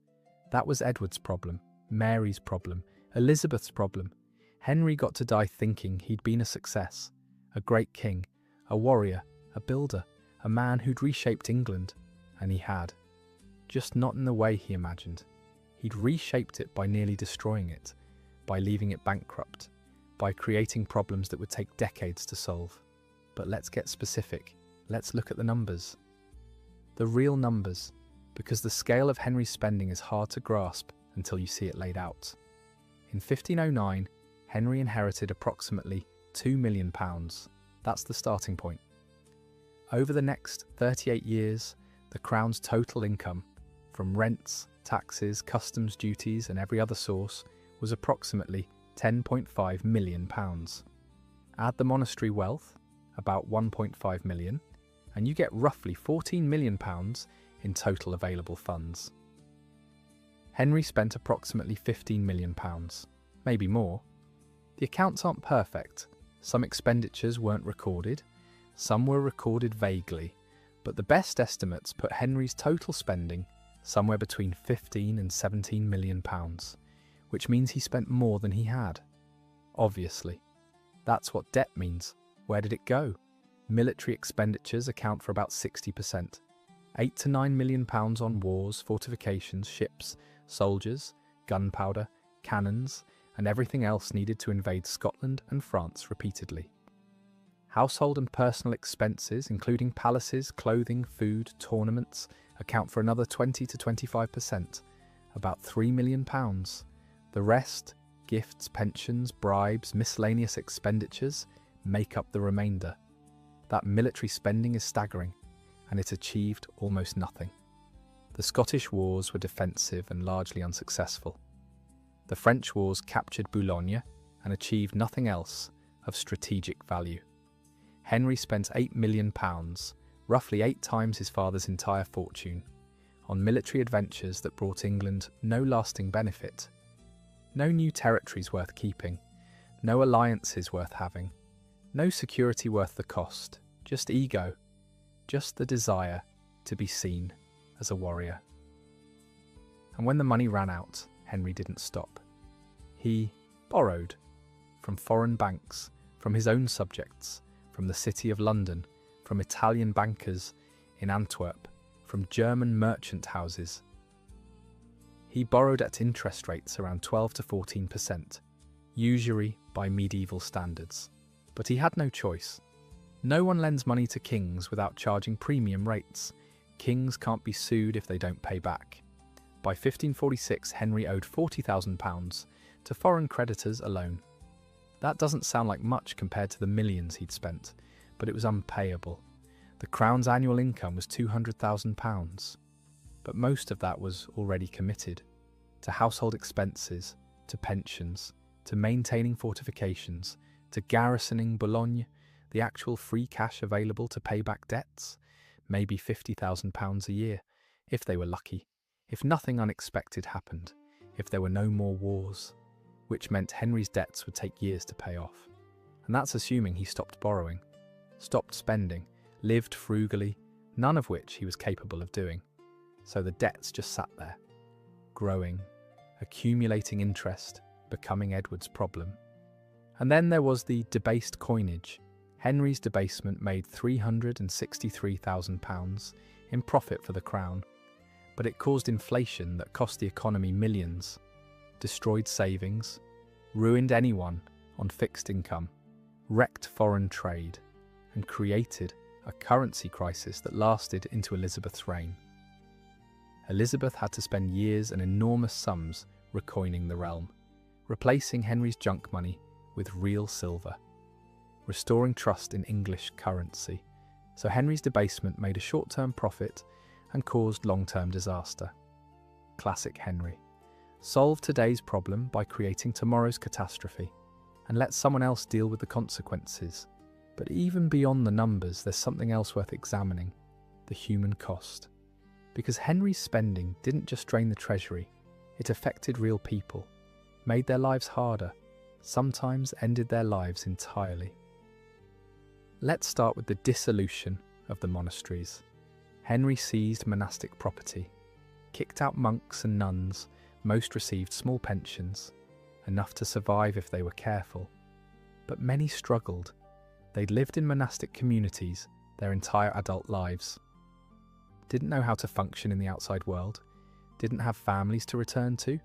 That was Edward's problem, Mary's problem, Elizabeth's problem. Henry got to die thinking he'd been a success, a great king, a warrior, a builder, a man who'd reshaped England, and he had. Just not in the way he imagined. He'd reshaped it by nearly destroying it, by leaving it bankrupt, by creating problems that would take decades to solve. But let's get specific. Let's look at the numbers. The real numbers. because the scale of Henry's spending is hard to grasp until you see it laid out. In 1509, Henry inherited approximately £2 million. That's the starting point. Over the next 38 years, the Crown's total income, from rents, taxes, customs duties and every other source, was approximately £10.5 million. Add the monastery wealth, about £1.5 million, and you get roughly £14 million in total available funds. Henry spent approximately £15 million, maybe more. The accounts aren't perfect. Some expenditures weren't recorded, some were recorded vaguely, but the best estimates put Henry's total spending somewhere between £15 and £17 million, which means he spent more than he had. Obviously. That's what debt means. Where did it go? Military expenditures account for about 60%. £8 to £9 million on wars, fortifications, ships, soldiers, gunpowder, cannons, and everything else needed to invade Scotland and France repeatedly. Household and personal expenses, including palaces, clothing, food, tournaments, account for another 20 to 25%, about £3 million. The rest, gifts, pensions, bribes, miscellaneous expenditures, make up the remainder. That military spending is staggering, and it achieved almost nothing. The Scottish wars were defensive and largely unsuccessful. The French wars captured Boulogne and achieved nothing else of strategic value. Henry spent £8 million, roughly 8 times his father's entire fortune, on military adventures that brought England no lasting benefit. No new territories worth keeping, no alliances worth having, no security worth the cost, just ego, just the desire to be seen as a warrior. And when the money ran out, Henry didn't stop. He borrowed from foreign banks, from his own subjects, from the City of London, from Italian bankers in Antwerp, from German merchant houses. He borrowed at interest rates around 12 to 14%, usury by medieval standards. But he had no choice. No one lends money to kings without charging premium rates. Kings can't be sued if they don't pay back. By 1546, Henry owed £40,000 to foreign creditors alone. That doesn't sound like much compared to the millions he'd spent, but it was unpayable. The Crown's annual income was £200,000, but most of that was already committed to household expenses, to pensions, to maintaining fortifications, to garrisoning Boulogne, the actual free cash available to pay back debts, maybe £50,000 a year, if they were lucky, if nothing unexpected happened, if there were no more wars, which meant Henry's debts would take years to pay off. And that's assuming he stopped borrowing, stopped spending, lived frugally, none of which he was capable of doing. So the debts just sat there, growing, accumulating interest, becoming Edward's problem. And then there was the debased coinage. Henry's debasement made £363,000 in profit for the crown, but it caused inflation that cost the economy millions, destroyed savings, ruined anyone on fixed income, wrecked foreign trade, and created a currency crisis that lasted into Elizabeth's reign. Elizabeth had to spend years and enormous sums recoining the realm, replacing Henry's junk money with real silver, restoring trust in English currency. So Henry's debasement made a short-term profit and caused long-term disaster. Classic Henry. Solve today's problem by creating tomorrow's catastrophe, and let someone else deal with the consequences. But even beyond the numbers, there's something else worth examining: the human cost. Because Henry's spending didn't just drain the treasury, it affected real people, made their lives harder, sometimes ended their lives entirely. Let's start with the dissolution of the monasteries. Henry seized monastic property, kicked out monks and nuns. Most received small pensions, enough to survive if they were careful. But many struggled. They'd lived in monastic communities their entire adult lives, didn't know how to function in the outside world, didn't have families to return to.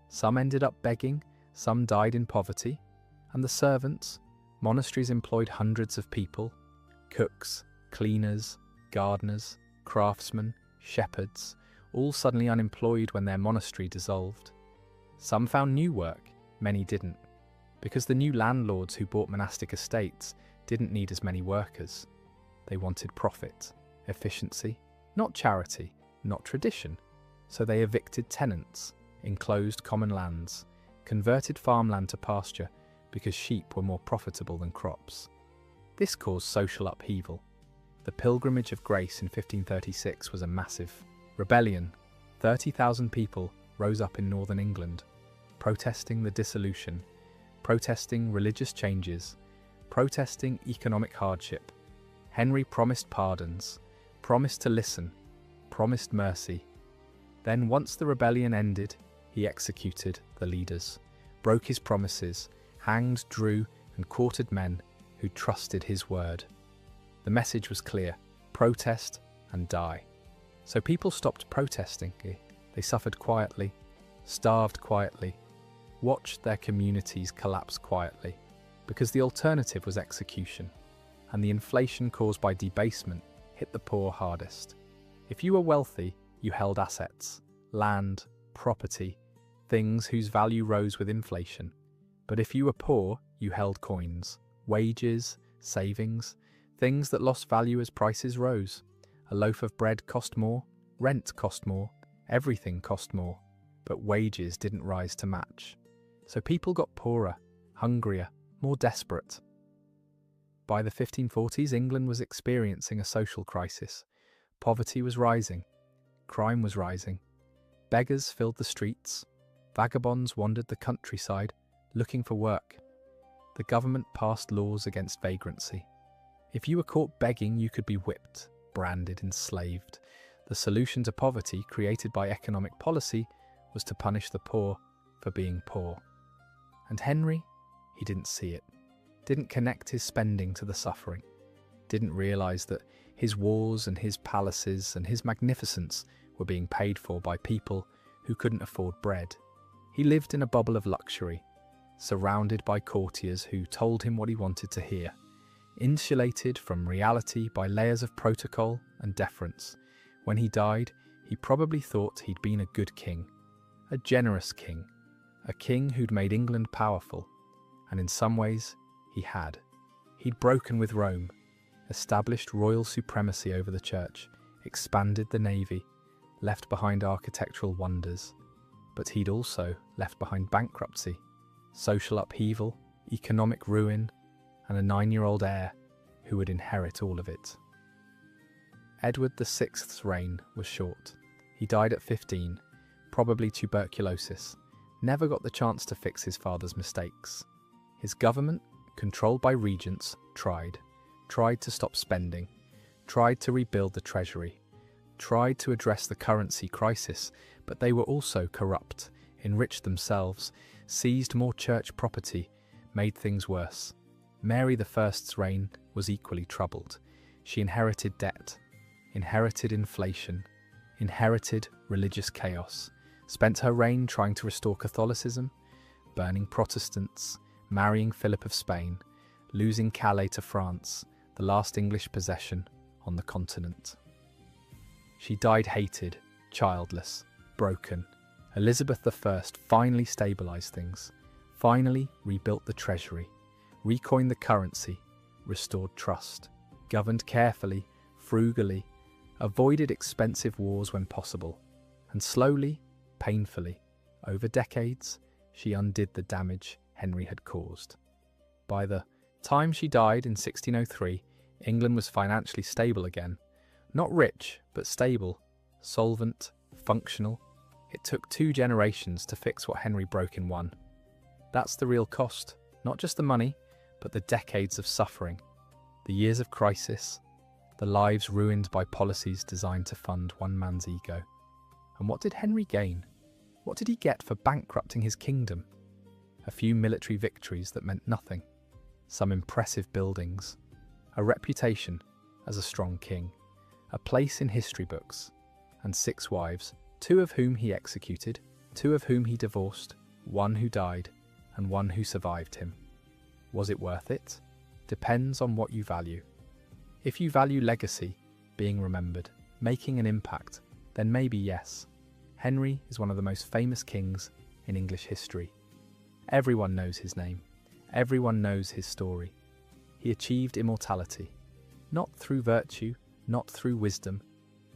Some ended up begging, some died in poverty, and the servants, monasteries employed hundreds of people: cooks, cleaners, gardeners, craftsmen, shepherds, all suddenly unemployed when their monastery dissolved. Some found new work, many didn't, because the new landlords who bought monastic estates didn't need as many workers. They wanted profit, efficiency, not charity, not tradition. So they evicted tenants, enclosed common lands, converted farmland to pasture because sheep were more profitable than crops. This caused social upheaval. The Pilgrimage of Grace in 1536 was a massive rebellion. 30,000 people rose up in northern England, protesting the dissolution, protesting religious changes, protesting economic hardship. Henry promised pardons, promised to listen, promised mercy. Then, once the rebellion ended, he executed the leaders, broke his promises, hanged, drew, and quartered men who trusted his word. The message was clear: protest and die. So people stopped protesting. They suffered quietly, starved quietly, watched their communities collapse quietly, because the alternative was execution, and the inflation caused by debasement hit the poor hardest. If you were wealthy, you held assets, land, property, things whose value rose with inflation. But if you were poor, you held coins, wages, savings, things that lost value as prices rose. A loaf of bread cost more, rent cost more, everything cost more, but wages didn't rise to match. So people got poorer, hungrier, more desperate. By the 1540s, England was experiencing a social crisis. Poverty was rising, crime was rising, beggars filled the streets, vagabonds wandered the countryside looking for work. The government passed laws against vagrancy. If you were caught begging, you could be whipped, branded, enslaved. The solution to poverty created by economic policy was to punish the poor for being poor. And Henry, he didn't see it, didn't connect his spending to the suffering, didn't realize that his wars and his palaces and his magnificence were being paid for by people who couldn't afford bread. He lived in a bubble of luxury, surrounded by courtiers who told him what he wanted to hear, insulated from reality by layers of protocol and deference. When he died, he probably thought he'd been a good king, a generous king, a king who'd made England powerful, and in some ways, he had. He'd broken with Rome, established royal supremacy over the church, expanded the navy, left behind architectural wonders, but he'd also left behind bankruptcy, social upheaval, economic ruin, and a 9-year-old heir who would inherit all of it. Edward VI's reign was short. He died at 15, probably tuberculosis, never got the chance to fix his father's mistakes. His government, controlled by regents, tried to stop spending, tried to rebuild the treasury, tried to address the currency crisis, but they were also corrupt, enriched themselves, seized more church property, made things worse. Mary I's reign was equally troubled. She inherited debt, inherited inflation, inherited religious chaos, spent her reign trying to restore Catholicism, burning Protestants, marrying Philip of Spain, losing Calais to France, the last English possession on the continent. She died hated, childless, broken. Elizabeth I finally stabilized things, finally rebuilt the treasury, recoined the currency, restored trust, governed carefully, frugally, avoided expensive wars when possible, and slowly, painfully, over decades, she undid the damage Henry had caused. By the time she died in 1603, England was financially stable again. Not rich, but stable, solvent, functional. It took 2 generations to fix what Henry broke in 1. That's the real cost, not just the money, but the decades of suffering, the years of crisis, the lives ruined by policies designed to fund one man's ego. And what did Henry gain? What did he get for bankrupting his kingdom? A few military victories that meant nothing, some impressive buildings, a reputation as a strong king, a place in history books, and 6 wives, 2 of whom he executed, 2 of whom he divorced, 1 who died, and 1 who survived him. Was it worth it? Depends on what you value. If you value legacy, being remembered, making an impact, then maybe yes. Henry is one of the most famous kings in English history. Everyone knows his name. Everyone knows his story. He achieved immortality, not through virtue, not through wisdom,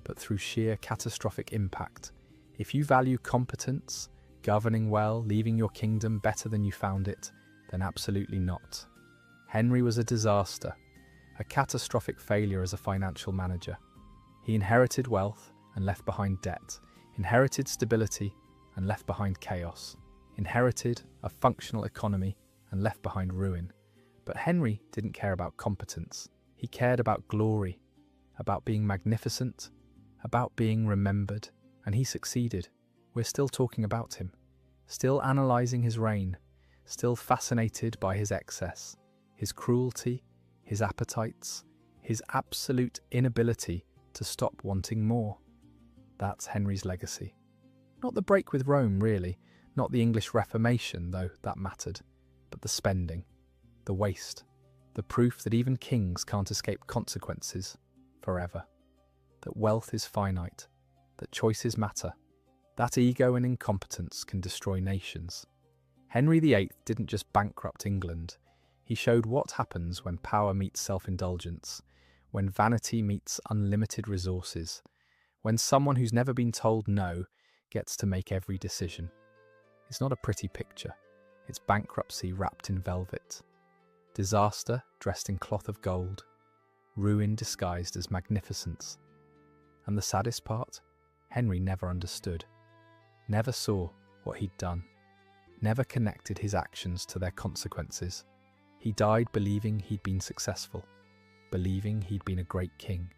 but through sheer catastrophic impact. If you value competence, governing well, leaving your kingdom better than you found it, then absolutely not. Henry was a disaster, a catastrophic failure as a financial manager. He inherited wealth and left behind debt, inherited stability and left behind chaos, inherited a functional economy and left behind ruin. But Henry didn't care about competence. He cared about glory, about being magnificent, about being remembered, and he succeeded. We're still talking about him, still analysing his reign, still fascinated by his excess, his cruelty, his appetites, his absolute inability to stop wanting more. That's Henry's legacy. Not the break with Rome, really, not the English Reformation, though that mattered, but the spending, the waste, the proof that even kings can't escape consequences forever, that wealth is finite, that choices matter, that ego and incompetence can destroy nations. Henry VIII didn't just bankrupt England, he showed what happens when power meets self-indulgence, when vanity meets unlimited resources, when someone who's never been told no gets to make every decision. It's not a pretty picture. It's bankruptcy wrapped in velvet, disaster dressed in cloth of gold, ruin disguised as magnificence. And the saddest part? Henry never understood, never saw what he'd done, never connected his actions to their consequences. He died believing he'd been successful, believing he'd been a great king,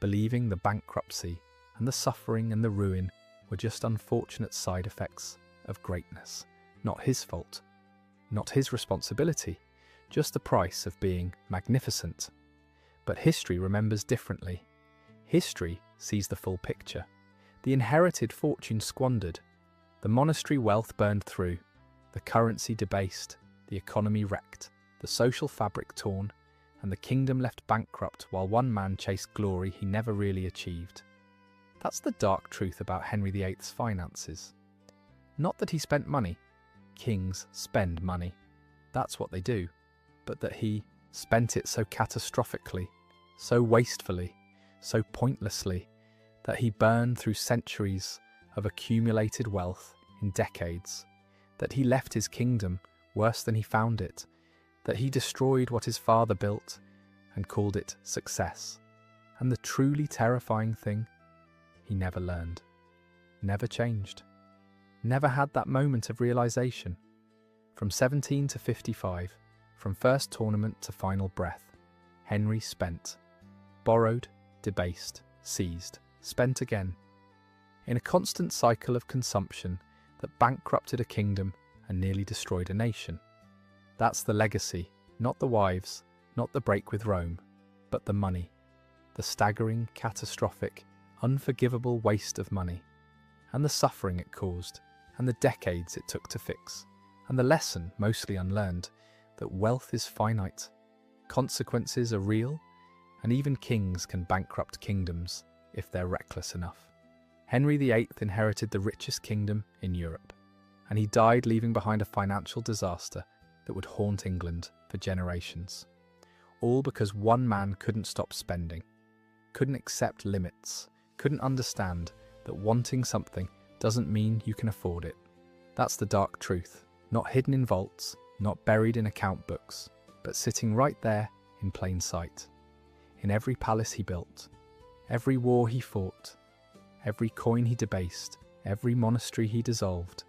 believing the bankruptcy and the suffering and the ruin were just unfortunate side effects of greatness, not his fault, not his responsibility, just the price of being magnificent. But history remembers differently. History sees the full picture. The inherited fortune squandered, the monastery wealth burned through, the currency debased, the economy wrecked, the social fabric torn, and the kingdom left bankrupt while one man chased glory he never really achieved. That's the dark truth about Henry VIII's finances. Not that he spent money. Kings spend money. That's what they do. But that he spent it so catastrophically, so wastefully, so pointlessly, that he burned through centuries of accumulated wealth in decades, that he left his kingdom worse than he found it, that he destroyed what his father built and called it success. And the truly terrifying thing, he never learned, never changed, never had that moment of realization. From 17 to 55, from first tournament to final breath, Henry spent, borrowed, debased, seized, spent again, in a constant cycle of consumption that bankrupted a kingdom and nearly destroyed a nation. That's the legacy, not the wives, not the break with Rome, but the money, the staggering, catastrophic, unforgivable waste of money, and the suffering it caused, and the decades it took to fix, and the lesson, mostly unlearned, that wealth is finite, consequences are real, and even kings can bankrupt kingdoms if they're reckless enough. Henry VIII inherited the richest kingdom in Europe, and he died leaving behind a financial disaster that would haunt England for generations. All because one man couldn't stop spending, couldn't accept limits, couldn't understand that wanting something doesn't mean you can afford it. That's the dark truth, not hidden in vaults, not buried in account books, but sitting right there in plain sight. In every palace he built, every war he fought, every coin he debased, every monastery he dissolved,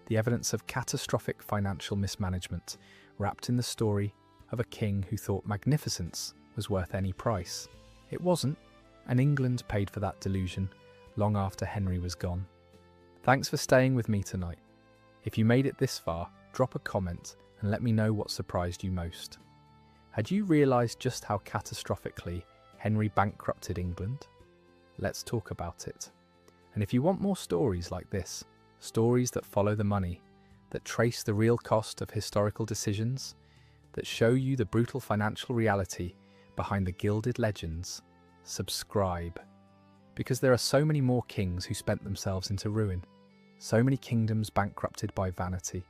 the evidence of catastrophic financial mismanagement wrapped in the story of a king who thought magnificence was worth any price. It wasn't, and England paid for that delusion long after Henry was gone. Thanks for staying with me tonight. If you made it this far, drop a comment and let me know what surprised you most. Had you realised just how catastrophically Henry bankrupted England? Let's talk about it. And if you want more stories like this, stories that follow the money, that trace the real cost of historical decisions, that show you the brutal financial reality behind the gilded legends, subscribe. Because there are so many more kings who spent themselves into ruin, so many kingdoms bankrupted by vanity,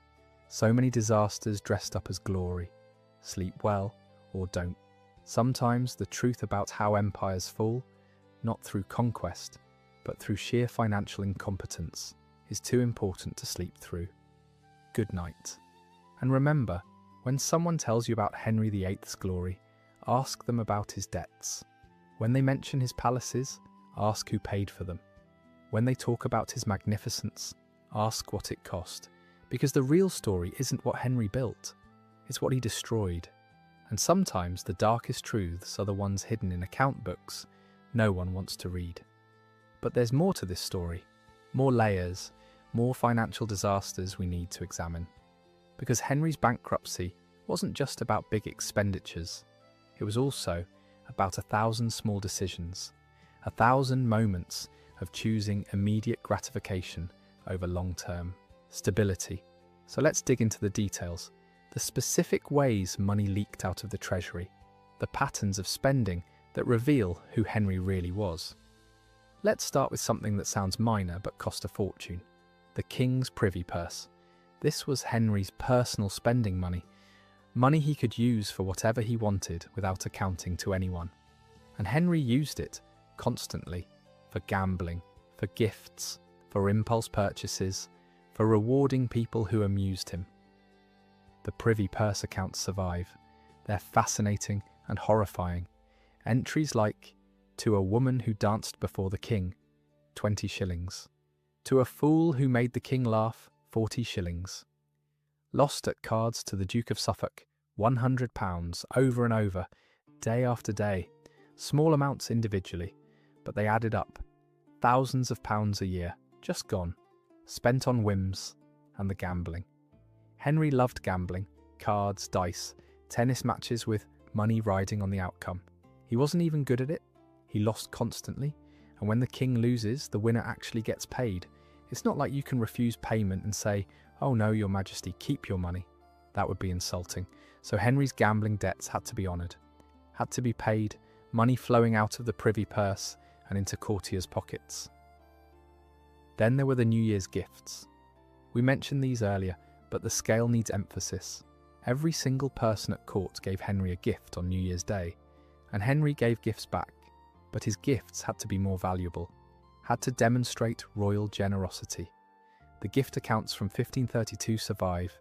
so many disasters dressed up as glory. Sleep well or don't. Sometimes the truth about how empires fall, not through conquest, but through sheer financial incompetence, is too important to sleep through. Good night. And remember, when someone tells you about Henry VIII's glory, ask them about his debts. When they mention his palaces, ask who paid for them. When they talk about his magnificence, ask what it cost. Because the real story isn't what Henry built, it's what he destroyed. And sometimes the darkest truths are the ones hidden in account books no one wants to read. But there's more to this story, more layers, more financial disasters we need to examine. Because Henry's bankruptcy wasn't just about big expenditures, it was also about 1,000 small decisions, 1,000 moments of choosing immediate gratification over long-term stability. So let's dig into the details, the specific ways money leaked out of the treasury, the patterns of spending that reveal who Henry really was. Let's start with something that sounds minor but cost a fortune, the King's privy purse. This was Henry's personal spending money, money he could use for whatever he wanted without accounting to anyone. And Henry used it constantly for gambling, for gifts, for impulse purchases, for rewarding people who amused him. The privy purse accounts survive. They're fascinating and horrifying. Entries like, to a woman who danced before the king, 20 shillings. To a fool who made the king laugh, 40 shillings. Lost at cards to the Duke of Suffolk, £100 over and over, day after day. Small amounts individually, but they added up. Thousands of pounds a year, just gone, spent on whims and the gambling. Henry loved gambling, cards, dice, tennis matches with money riding on the outcome. He wasn't even good at it. He lost constantly, and when the king loses, the winner actually gets paid. It's not like you can refuse payment and say, "Oh no, your majesty, keep your money." That would be insulting. So Henry's gambling debts had to be honoured, had to be paid, money flowing out of the privy purse and into courtiers' pockets. Then there were the New Year's gifts. We mentioned these earlier, but the scale needs emphasis. Every single person at court gave Henry a gift on New Year's Day, and Henry gave gifts back, but his gifts had to be more valuable, had to demonstrate royal generosity. The gift accounts from 1532 survive.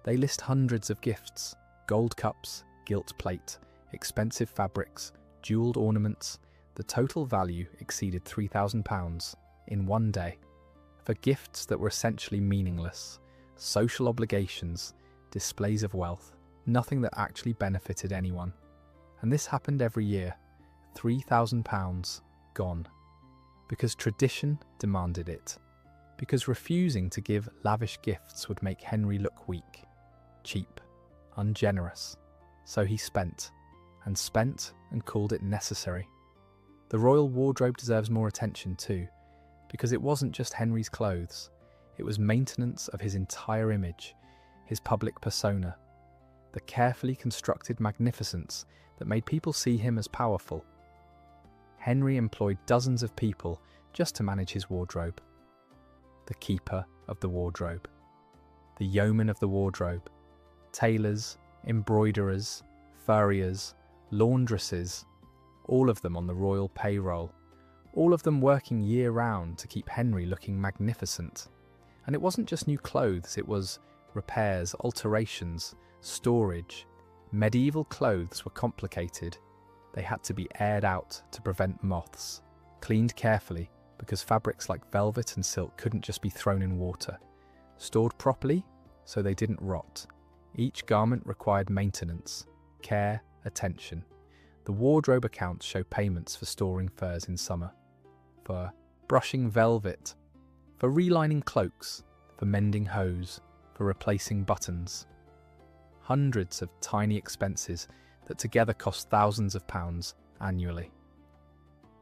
They list hundreds of gifts: gold cups, gilt plate, expensive fabrics, jewelled ornaments. The total value exceeded £3,000 in one day, for gifts that were essentially meaningless, social obligations, displays of wealth, nothing that actually benefited anyone. And this happened every year, £3,000 gone. Because tradition demanded it. Because refusing to give lavish gifts would make Henry look weak, cheap, ungenerous. So he spent and called it necessary. The royal wardrobe deserves more attention too, because it wasn't just Henry's clothes, it was maintenance of his entire image, his public persona, the carefully constructed magnificence that made people see him as powerful. Henry employed dozens of people just to manage his wardrobe. The keeper of the wardrobe, the yeoman of the wardrobe, tailors, embroiderers, furriers, laundresses, all of them on the royal payroll, all of them working year-round to keep Henry looking magnificent. And it wasn't just new clothes, it was repairs, alterations, storage. Medieval clothes were complicated. They had to be aired out to prevent moths, cleaned carefully because fabrics like velvet and silk couldn't just be thrown in water, stored properly so they didn't rot. Each garment required maintenance, care, attention. The wardrobe accounts show payments for storing furs in summer, for brushing velvet, for relining cloaks, for mending hose, for replacing buttons. Hundreds of tiny expenses that together cost thousands of pounds annually,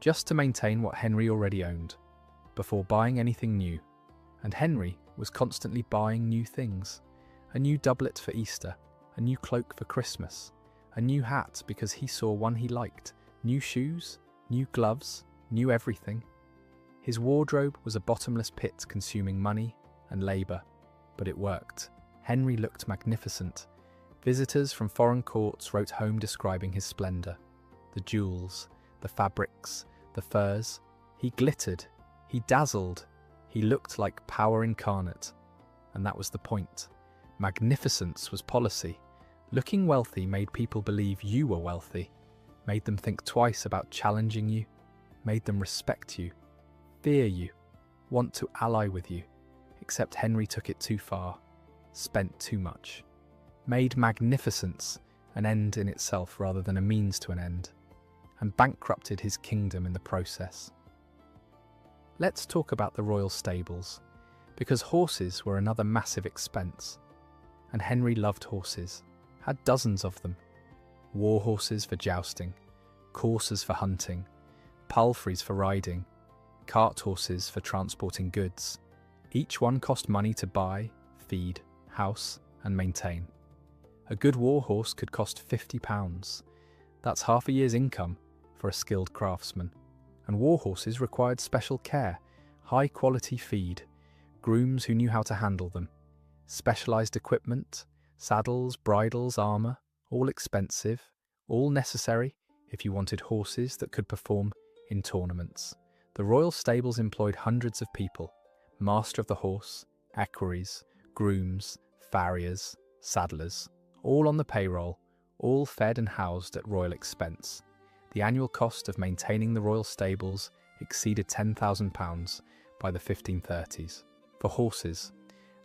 just to maintain what Henry already owned, before buying anything new. And Henry was constantly buying new things: a new doublet for Easter, a new cloak for Christmas, a new hat because he saw one he liked, new shoes, new gloves, new everything. His wardrobe was a bottomless pit consuming money and labour, but it worked. Henry looked magnificent. Visitors from foreign courts wrote home describing his splendour. The jewels, the fabrics, the furs. He glittered, he dazzled, he looked like power incarnate. And that was the point. Magnificence was policy. Looking wealthy made people believe you were wealthy, made them think twice about challenging you, made them respect you, fear you, want to ally with you. Except Henry took it too far, spent too much, made magnificence an end in itself rather than a means to an end, and bankrupted his kingdom in the process. Let's talk about the royal stables, because horses were another massive expense, and Henry loved horses, had dozens of them. War horses for jousting, coursers for hunting, palfreys for riding, cart horses for transporting goods. Each one cost money to buy, feed, house, and maintain. A good war horse could cost £50. That's half a year's income for a skilled craftsman. And war horses required special care, high-quality feed, grooms who knew how to handle them, specialised equipment, saddles, bridles, armour, all expensive, all necessary if you wanted horses that could perform in tournaments. The royal stables employed hundreds of people, master of the horse, equerries, grooms, farriers, saddlers, all on the payroll, all fed and housed at royal expense. The annual cost of maintaining the royal stables exceeded £10,000 by the 1530s. For horses,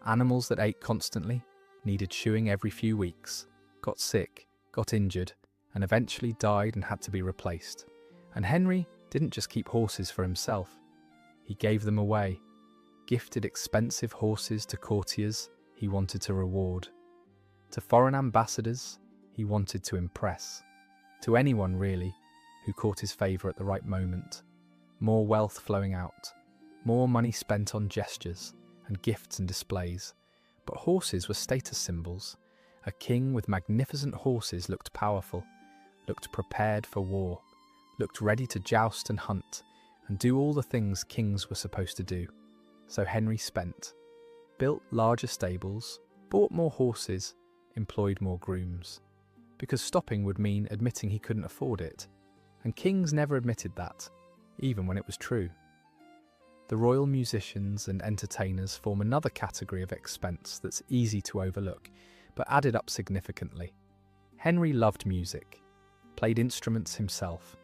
animals that ate constantly, needed shoeing every few weeks, got sick, got injured, and eventually died and had to be replaced. And Henry didn't just keep horses for himself. He gave them away, gifted expensive horses to courtiers he wanted to reward, to foreign ambassadors he wanted to impress, to anyone really who caught his favour at the right moment. More wealth flowing out, more money spent on gestures and gifts and displays. But horses were status symbols. A king with magnificent horses looked powerful, looked prepared for war, looked ready to joust and hunt and do all the things kings were supposed to do. So Henry spent, built larger stables, bought more horses, employed more grooms. Because stopping would mean admitting he couldn't afford it. And kings never admitted that, even when it was true. The royal musicians and entertainers form another category of expense that's easy to overlook, but added up significantly. Henry loved music, played instruments himself,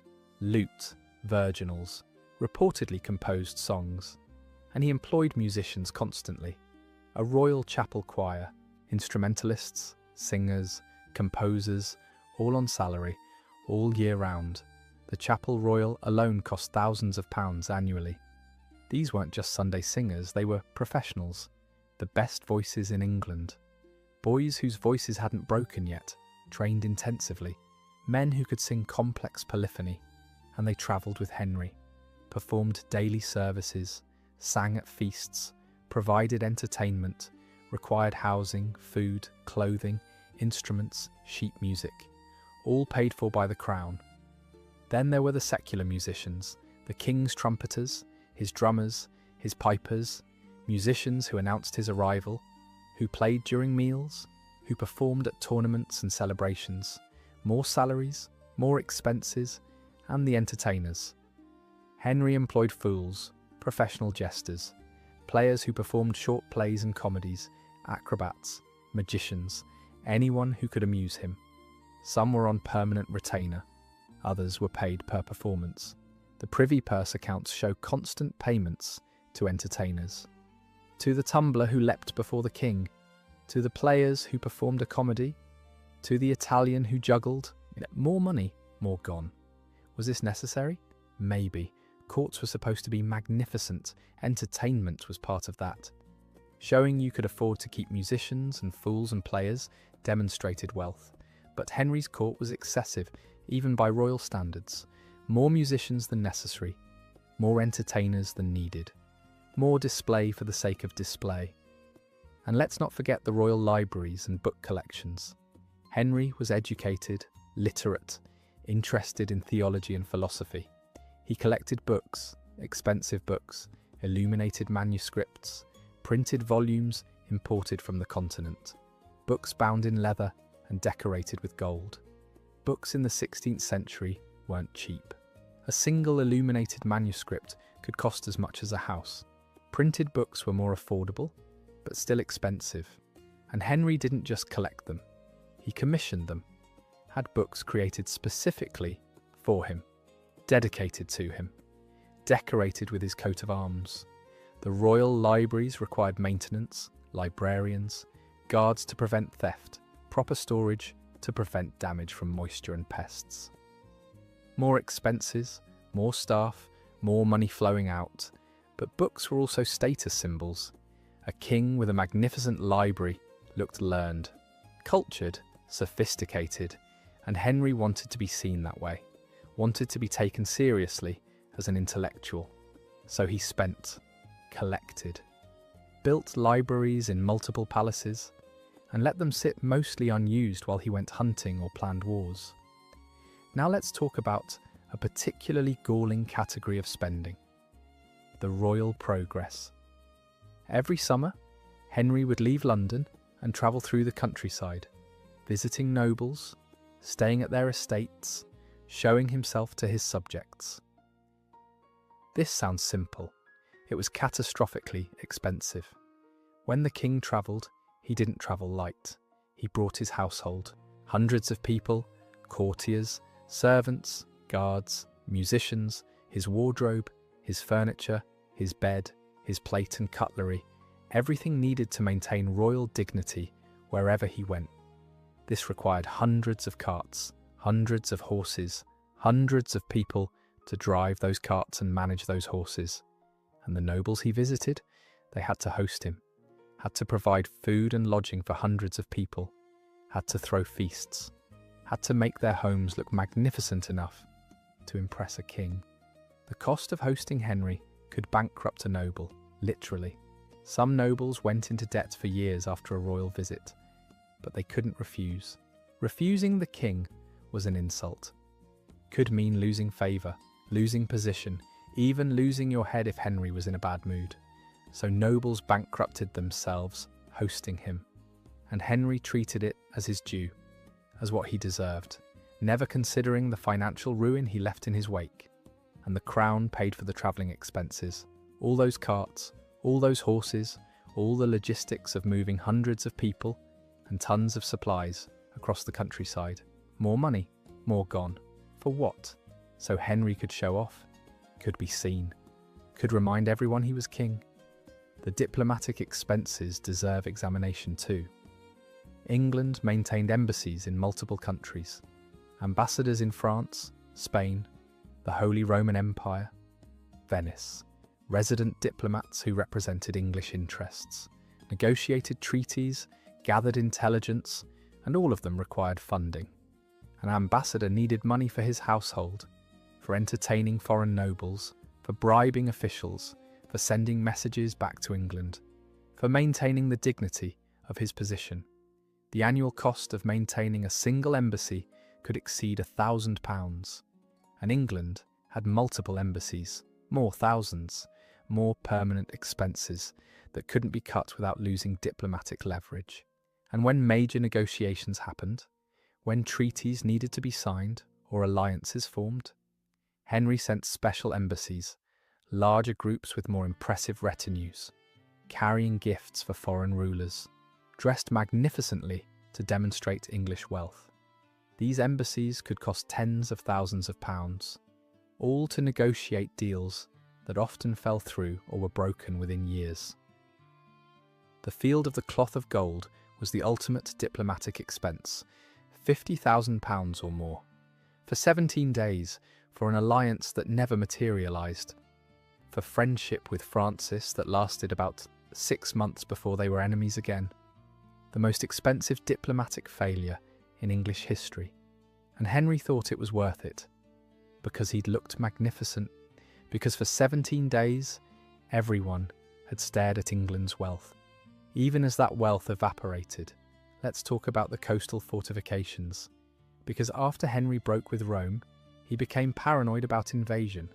lute, virginals, reportedly composed songs, and he employed musicians constantly. A royal chapel choir, instrumentalists, singers, composers, all on salary, all year round. The Chapel Royal alone cost thousands of pounds annually. These weren't just Sunday singers, they were professionals, the best voices in England. Boys whose voices hadn't broken yet, trained intensively, men who could sing complex polyphony, and they travelled with Henry, performed daily services, sang at feasts, provided entertainment, required housing, food, clothing, instruments, sheet music, all paid for by the crown. Then there were the secular musicians, the king's trumpeters, his drummers, his pipers, musicians who announced his arrival, who played during meals, who performed at tournaments and celebrations, more salaries, more expenses, and the entertainers. Henry employed fools, professional jesters, players who performed short plays and comedies, acrobats, magicians, anyone who could amuse him. Some were on permanent retainer, others were paid per performance. The privy purse accounts show constant payments to entertainers. To the tumbler who leapt before the king, to the players who performed a comedy, to the Italian who juggled, more money, more gone. Was this necessary? Maybe. Courts were supposed to be magnificent. Entertainment was part of that. Showing you could afford to keep musicians and fools and players demonstrated wealth. But Henry's court was excessive, even by royal standards. More musicians than necessary, more entertainers than needed, more display for the sake of display. And let's not forget the royal libraries and book collections. Henry was educated, literate, interested in theology and philosophy. He collected books, expensive books, illuminated manuscripts, printed volumes imported from the continent, books bound in leather and decorated with gold. Books in the 16th century weren't cheap. A single illuminated manuscript could cost as much as a house. Printed books were more affordable, but still expensive. And Henry didn't just collect them, he commissioned them, had books created specifically for him, dedicated to him, decorated with his coat of arms. The royal libraries required maintenance, librarians, guards to prevent theft, proper storage to prevent damage from moisture and pests. More expenses, more staff, more money flowing out, but books were also status symbols. A king with a magnificent library looked learned, cultured, sophisticated, and Henry wanted to be seen that way, wanted to be taken seriously as an intellectual. So he spent, collected, built libraries in multiple palaces, and let them sit mostly unused while he went hunting or planned wars. Now let's talk about a particularly galling category of spending: the royal progress. Every summer, Henry would leave London and travel through the countryside, visiting nobles, staying at their estates, showing himself to his subjects. This sounds simple. It was catastrophically expensive. When the king travelled, he didn't travel light. He brought his household, hundreds of people, courtiers, servants, guards, musicians, his wardrobe, his furniture, his bed, his plate and cutlery, everything needed to maintain royal dignity wherever he went. This required hundreds of carts, hundreds of horses, hundreds of people to drive those carts and manage those horses. And the nobles he visited, they had to host him, had to provide food and lodging for hundreds of people, had to throw feasts, had to make their homes look magnificent enough to impress a king. The cost of hosting Henry could bankrupt a noble, literally. Some nobles went into debt for years after a royal visit, but they couldn't refuse. Refusing the king was an insult. Could mean losing favour, losing position, even losing your head if Henry was in a bad mood. So nobles bankrupted themselves, hosting him. And Henry treated it as his due, as what he deserved, never considering the financial ruin he left in his wake. And the crown paid for the travelling expenses, all those carts, all those horses, all the logistics of moving hundreds of people and tons of supplies across the countryside. More money, more gone. For what? So Henry could show off, could be seen, could remind everyone he was king. The diplomatic expenses deserve examination too. England maintained embassies in multiple countries, ambassadors in France, Spain, the Holy Roman Empire, Venice, resident diplomats who represented English interests, negotiated treaties, gathered intelligence, and all of them required funding. An ambassador needed money for his household, for entertaining foreign nobles, for bribing officials, for sending messages back to England, for maintaining the dignity of his position. The annual cost of maintaining a single embassy could exceed £1,000, and England had multiple embassies, more thousands, more permanent expenses that couldn't be cut without losing diplomatic leverage. And when major negotiations happened, when treaties needed to be signed or alliances formed, Henry sent special embassies, larger groups with more impressive retinues, carrying gifts for foreign rulers, dressed magnificently to demonstrate English wealth. These embassies could cost tens of thousands of pounds, all to negotiate deals that often fell through or were broken within years. The Field of the Cloth of Gold was the ultimate diplomatic expense, £50,000 or more, for 17 days, for an alliance that never materialised, for friendship with Francis that lasted about 6 months before they were enemies again. The most expensive diplomatic failure in English history. And Henry thought it was worth it, because he'd looked magnificent, because for 17 days, everyone had stared at England's wealth. Even as that wealth evaporated, let's talk about the coastal fortifications, because after Henry broke with Rome, he became paranoid about invasion.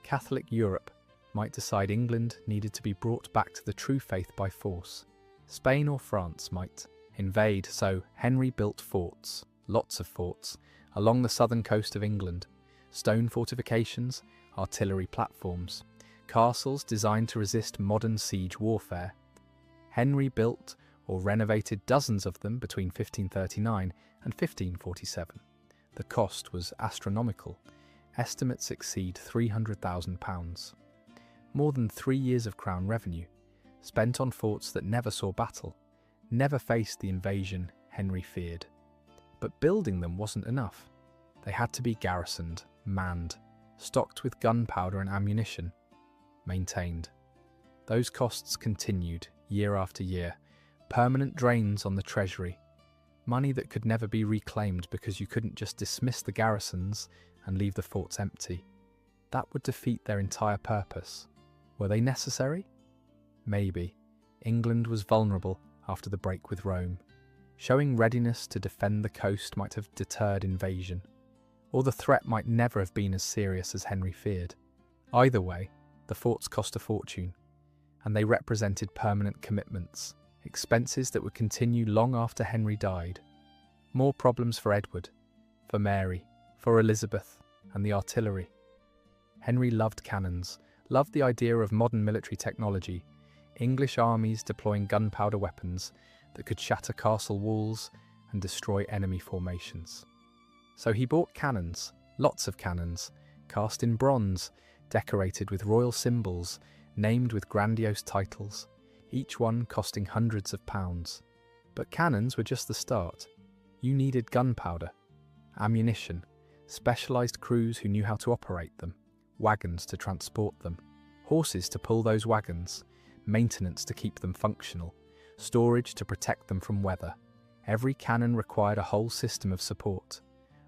Catholic Europe might decide England needed to be brought back to the true faith by force. Spain or France might invade, so Henry built forts, lots of forts, along the southern coast of England. Stone fortifications, artillery platforms, castles designed to resist modern siege warfare. Henry built or renovated dozens of them between 1539 and 1547. The cost was astronomical. Estimates exceed £300,000. More than 3 years of crown revenue, spent on forts that never saw battle, never faced the invasion Henry feared. But building them wasn't enough. They had to be garrisoned, manned, stocked with gunpowder and ammunition, maintained. Those costs continued year after year, permanent drains on the treasury, money that could never be reclaimed because you couldn't just dismiss the garrisons and leave the forts empty. That would defeat their entire purpose. Were they necessary? Maybe. England was vulnerable after the break with Rome. Showing readiness to defend the coast might have deterred invasion, or the threat might never have been as serious as Henry feared. Either way, the forts cost a fortune, and they represented permanent commitments, expenses that would continue long after Henry died. More problems for Edward, for Mary, for Elizabeth, and the artillery. Henry loved cannons, loved the idea of modern military technology, English armies deploying gunpowder weapons that could shatter castle walls and destroy enemy formations. So he bought cannons, lots of cannons, cast in bronze, decorated with royal symbols, named with grandiose titles, each one costing hundreds of pounds. But cannons were just the start. You needed gunpowder, ammunition, specialised crews who knew how to operate them, wagons to transport them, horses to pull those wagons, maintenance to keep them functional, storage to protect them from weather. Every cannon required a whole system of support.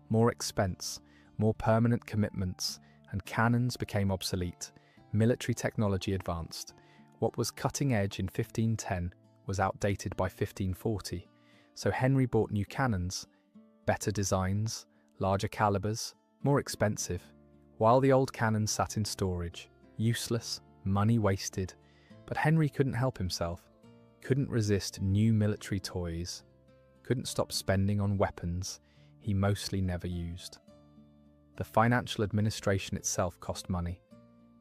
More expense, more permanent commitments, and cannons became obsolete. Military technology advanced. What was cutting edge in 1510 was outdated by 1540, so Henry bought new cannons, better designs, larger calibers, more expensive, while the old cannons sat in storage, useless, money wasted. But Henry couldn't help himself, couldn't resist new military toys, couldn't stop spending on weapons he mostly never used. The financial administration itself cost money.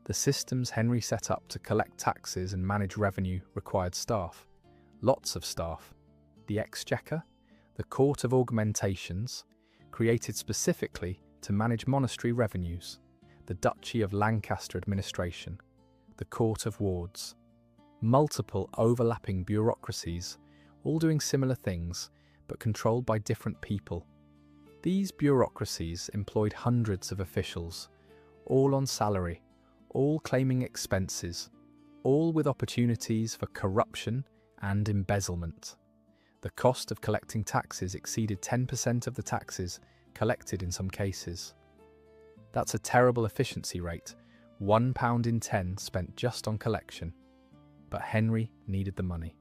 The systems Henry set up to collect taxes and manage revenue required staff, lots of staff. The Exchequer, the Court of Augmentations, created specifically to manage monastery revenues, the Duchy of Lancaster administration, the Court of Wards, multiple overlapping bureaucracies, all doing similar things, but controlled by different people. These bureaucracies employed hundreds of officials, all on salary, all claiming expenses, all with opportunities for corruption and embezzlement. The cost of collecting taxes exceeded 10% of the taxes collected in some cases. That's a terrible efficiency rate, £1 in 10 spent just on collection. But Henry needed the money,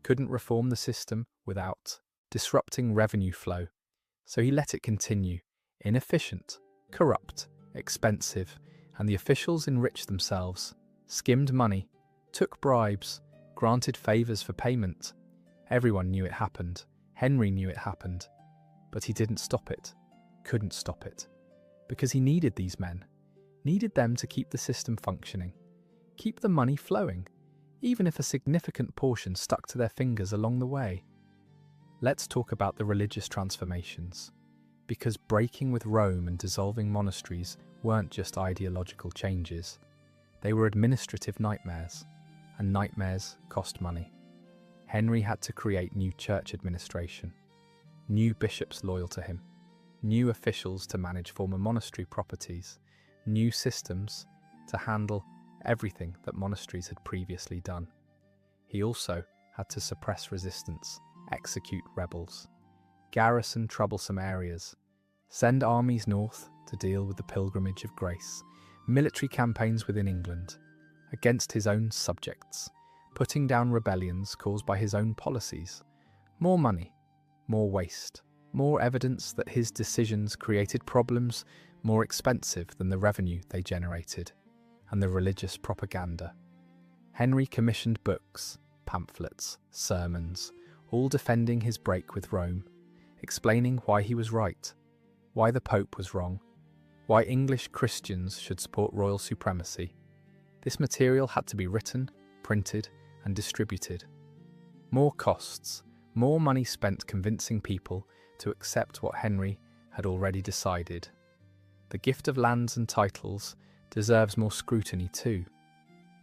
couldn't reform the system without disrupting revenue flow, so he let it continue, inefficient, corrupt, expensive, and the officials enriched themselves, skimmed money, took bribes, granted favours for payment. Everyone knew it happened. Henry knew it happened. But he didn't stop it, couldn't stop it, because he needed these men, needed them to keep the system functioning, keep the money flowing, even if a significant portion stuck to their fingers along the way. Let's talk about the religious transformations, because breaking with Rome and dissolving monasteries weren't just ideological changes. They were administrative nightmares, and nightmares cost money. Henry had to create new church administration, new bishops loyal to him, new officials to manage former monastery properties, new systems to handle everything that monasteries had previously done. He also had to suppress resistance, execute rebels, garrison troublesome areas, send armies north to deal with the pilgrimage of grace, military campaigns within England, against his own subjects, putting down rebellions caused by his own policies. More money, more waste, more evidence that his decisions created problems more expensive than the revenue they generated. and the religious propaganda. Henry commissioned books, pamphlets, sermons, all defending his break with Rome, explaining why he was right, why the Pope was wrong, why English Christians should support royal supremacy. This material had to be written, printed, and distributed. More costs, more money spent convincing people to accept what Henry had already decided. The gift of lands and titles deserves more scrutiny too,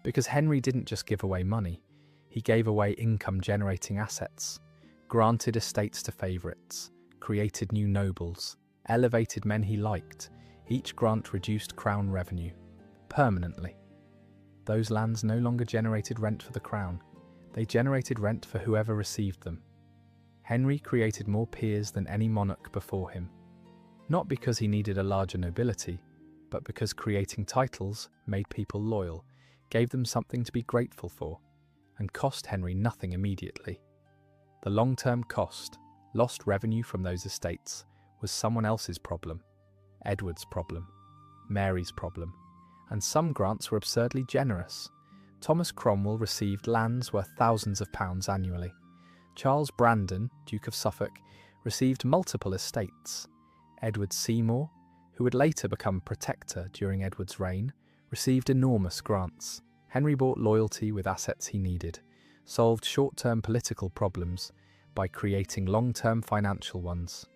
because Henry didn't just give away money, he gave away income-generating assets, granted estates to favourites, created new nobles, elevated men he liked. Each grant reduced crown revenue, permanently. Those lands no longer generated rent for the crown, they generated rent for whoever received them. Henry created more peers than any monarch before him, not because he needed a larger nobility, but because creating titles made people loyal, gave them something to be grateful for, and cost Henry nothing immediately. The long-term cost, lost revenue from those estates, was someone else's problem. Edward's problem, Mary's problem, and some grants were absurdly generous. Thomas Cromwell received lands worth thousands of pounds annually. Charles Brandon, Duke of Suffolk, received multiple estates. Edward Seymour, who would later become Protector during Edward's reign, received enormous grants. Henry bought loyalty with assets he needed, solved short-term political problems by creating long-term financial ones.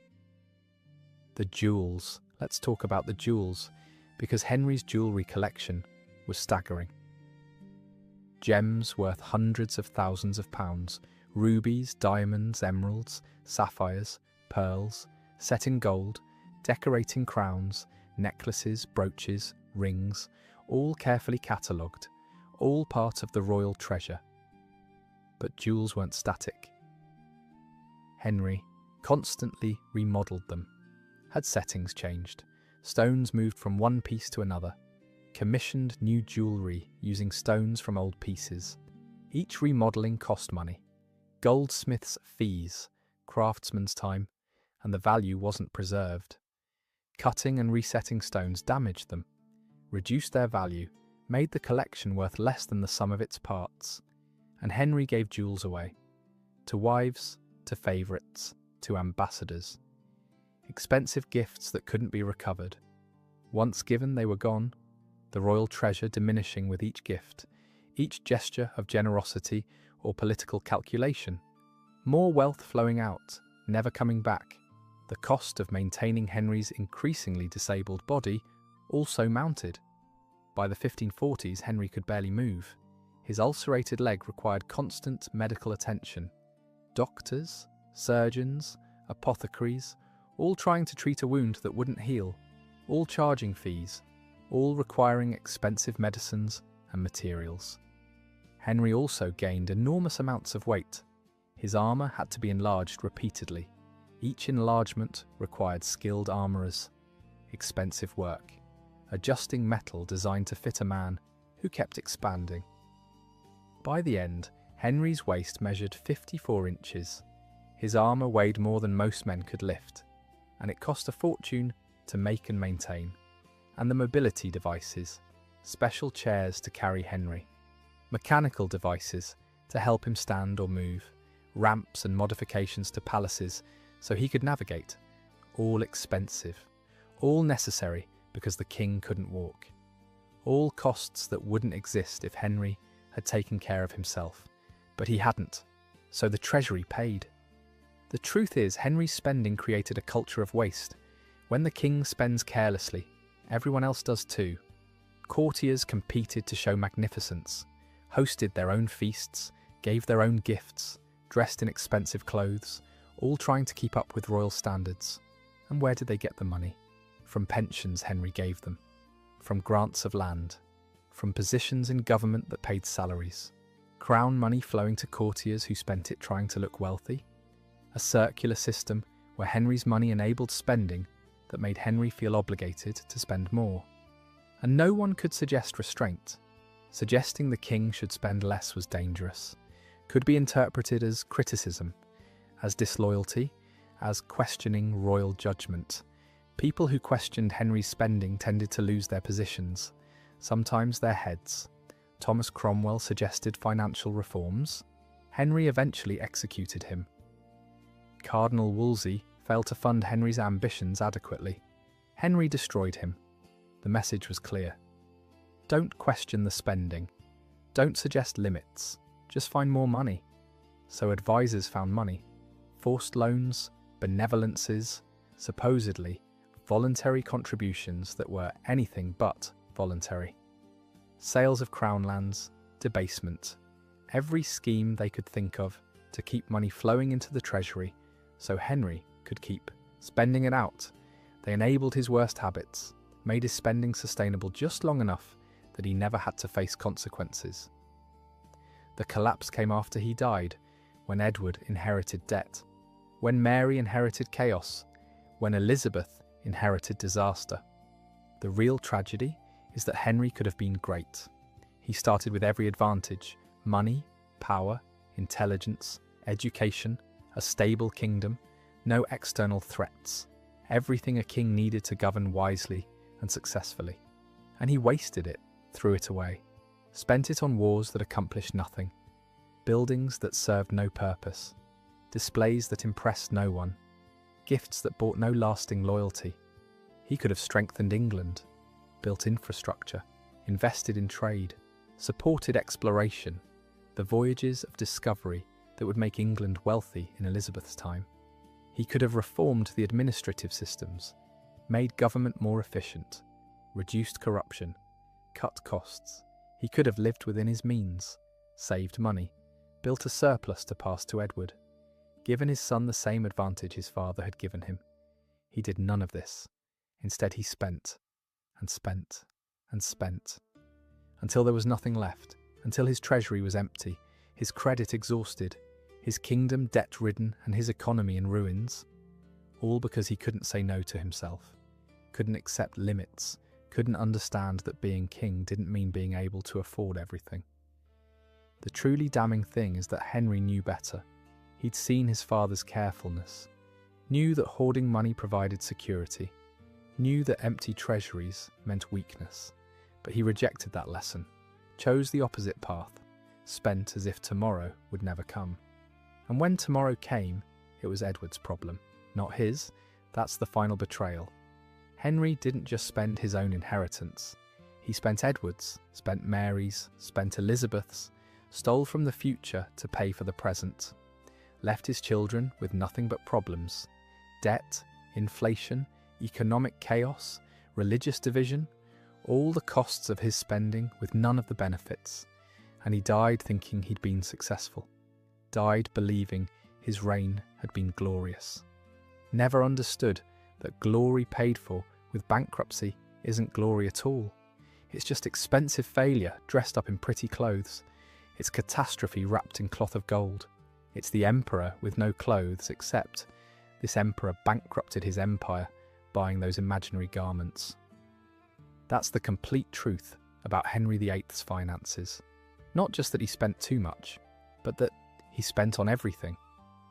The jewels. Let's talk about the jewels, because Henry's jewellery collection was staggering. Gems worth hundreds of thousands of pounds, rubies, diamonds, emeralds, sapphires, pearls, set in gold, decorating crowns, necklaces, brooches, rings, all carefully catalogued, all part of the royal treasure. But jewels weren't static. Henry constantly remodelled them. Had settings changed, stones moved from one piece to another, commissioned new jewellery using stones from old pieces. Each remodelling cost money, goldsmiths' fees, craftsmen's time, and the value wasn't preserved. Cutting and resetting stones damaged them, reduced their value, made the collection worth less than the sum of its parts. And Henry gave jewels away, to wives, to favourites, to ambassadors. Expensive gifts that couldn't be recovered. Once given, they were gone, the royal treasure diminishing with each gift, each gesture of generosity or political calculation. More wealth flowing out, never coming back. The cost of maintaining Henry's increasingly disabled body also mounted. By the 1540s, Henry could barely move. His ulcerated leg required constant medical attention. Doctors, surgeons, apothecaries, all trying to treat a wound that wouldn't heal, all charging fees, all requiring expensive medicines and materials. Henry also gained enormous amounts of weight. His armour had to be enlarged repeatedly. Each enlargement required skilled armourers, expensive work, adjusting metal designed to fit a man who kept expanding. By the end, Henry's waist measured 54 inches. His armour weighed more than most men could lift, and it cost a fortune to make and maintain. And the mobility devices, special chairs to carry Henry, mechanical devices to help him stand or move, ramps and modifications to palaces so he could navigate, all expensive, all necessary because the king couldn't walk. All costs that wouldn't exist if Henry had taken care of himself, but he hadn't, so the treasury paid. The truth is, Henry's spending created a culture of waste. When the king spends carelessly, everyone else does too. Courtiers competed to show magnificence, hosted their own feasts, gave their own gifts, dressed in expensive clothes, all trying to keep up with royal standards. And where did they get the money? From pensions Henry gave them, from grants of land, from positions in government that paid salaries, crown money flowing to courtiers who spent it trying to look wealthy. A circular system where Henry's money enabled spending that made Henry feel obligated to spend more. And no one could suggest restraint. Suggesting the king should spend less was dangerous, could be interpreted as criticism, as disloyalty, as questioning royal judgment. People who questioned Henry's spending tended to lose their positions, sometimes their heads. Thomas Cromwell suggested financial reforms. Henry eventually executed him. Cardinal Wolsey failed to fund Henry's ambitions adequately. Henry destroyed him. The message was clear. Don't question the spending. Don't suggest limits. Just find more money. So advisors found money. Forced loans, benevolences, supposedly voluntary contributions that were anything but voluntary. Sales of crown lands, debasement. Every scheme they could think of to keep money flowing into the treasury so Henry could keep spending it out. They enabled his worst habits, made his spending sustainable just long enough that he never had to face consequences. The collapse came after he died, when Edward inherited debt, when Mary inherited chaos, when Elizabeth inherited disaster. The real tragedy is that Henry could have been great. He started with every advantage: money, power, intelligence, education, a stable kingdom, no external threats, everything a king needed to govern wisely and successfully. And he wasted it, threw it away, spent it on wars that accomplished nothing, buildings that served no purpose, displays that impressed no one, gifts that brought no lasting loyalty. He could have strengthened England, built infrastructure, invested in trade, supported exploration, the voyages of discovery that would make England wealthy in Elizabeth's time. He could have reformed the administrative systems, made government more efficient, reduced corruption, cut costs. He could have lived within his means, saved money, built a surplus to pass to Edward, given his son the same advantage his father had given him. He did none of this. Instead, he spent, and spent, and spent, until there was nothing left, until his treasury was empty, his credit exhausted, his kingdom debt-ridden, and his economy in ruins. All because he couldn't say no to himself, couldn't accept limits, couldn't understand that being king didn't mean being able to afford everything. The truly damning thing is that Henry knew better. He'd seen his father's carefulness, knew that hoarding money provided security, knew that empty treasuries meant weakness, but he rejected that lesson, chose the opposite path, spent as if tomorrow would never come. And when tomorrow came, it was Edward's problem, not his. That's the final betrayal. Henry didn't just spend his own inheritance. He spent Edward's, spent Mary's, spent Elizabeth's, stole from the future to pay for the present, left his children with nothing but problems, debt, inflation, economic chaos, religious division, all the costs of his spending with none of the benefits. And he died thinking he'd been successful, died believing his reign had been glorious. Never understood that glory paid for with bankruptcy isn't glory at all. It's just expensive failure dressed up in pretty clothes. It's catastrophe wrapped in cloth of gold. It's the emperor with no clothes except this emperor bankrupted his empire buying those imaginary garments. That's the complete truth about Henry VIII's finances. Not just that he spent too much, but that he spent on everything.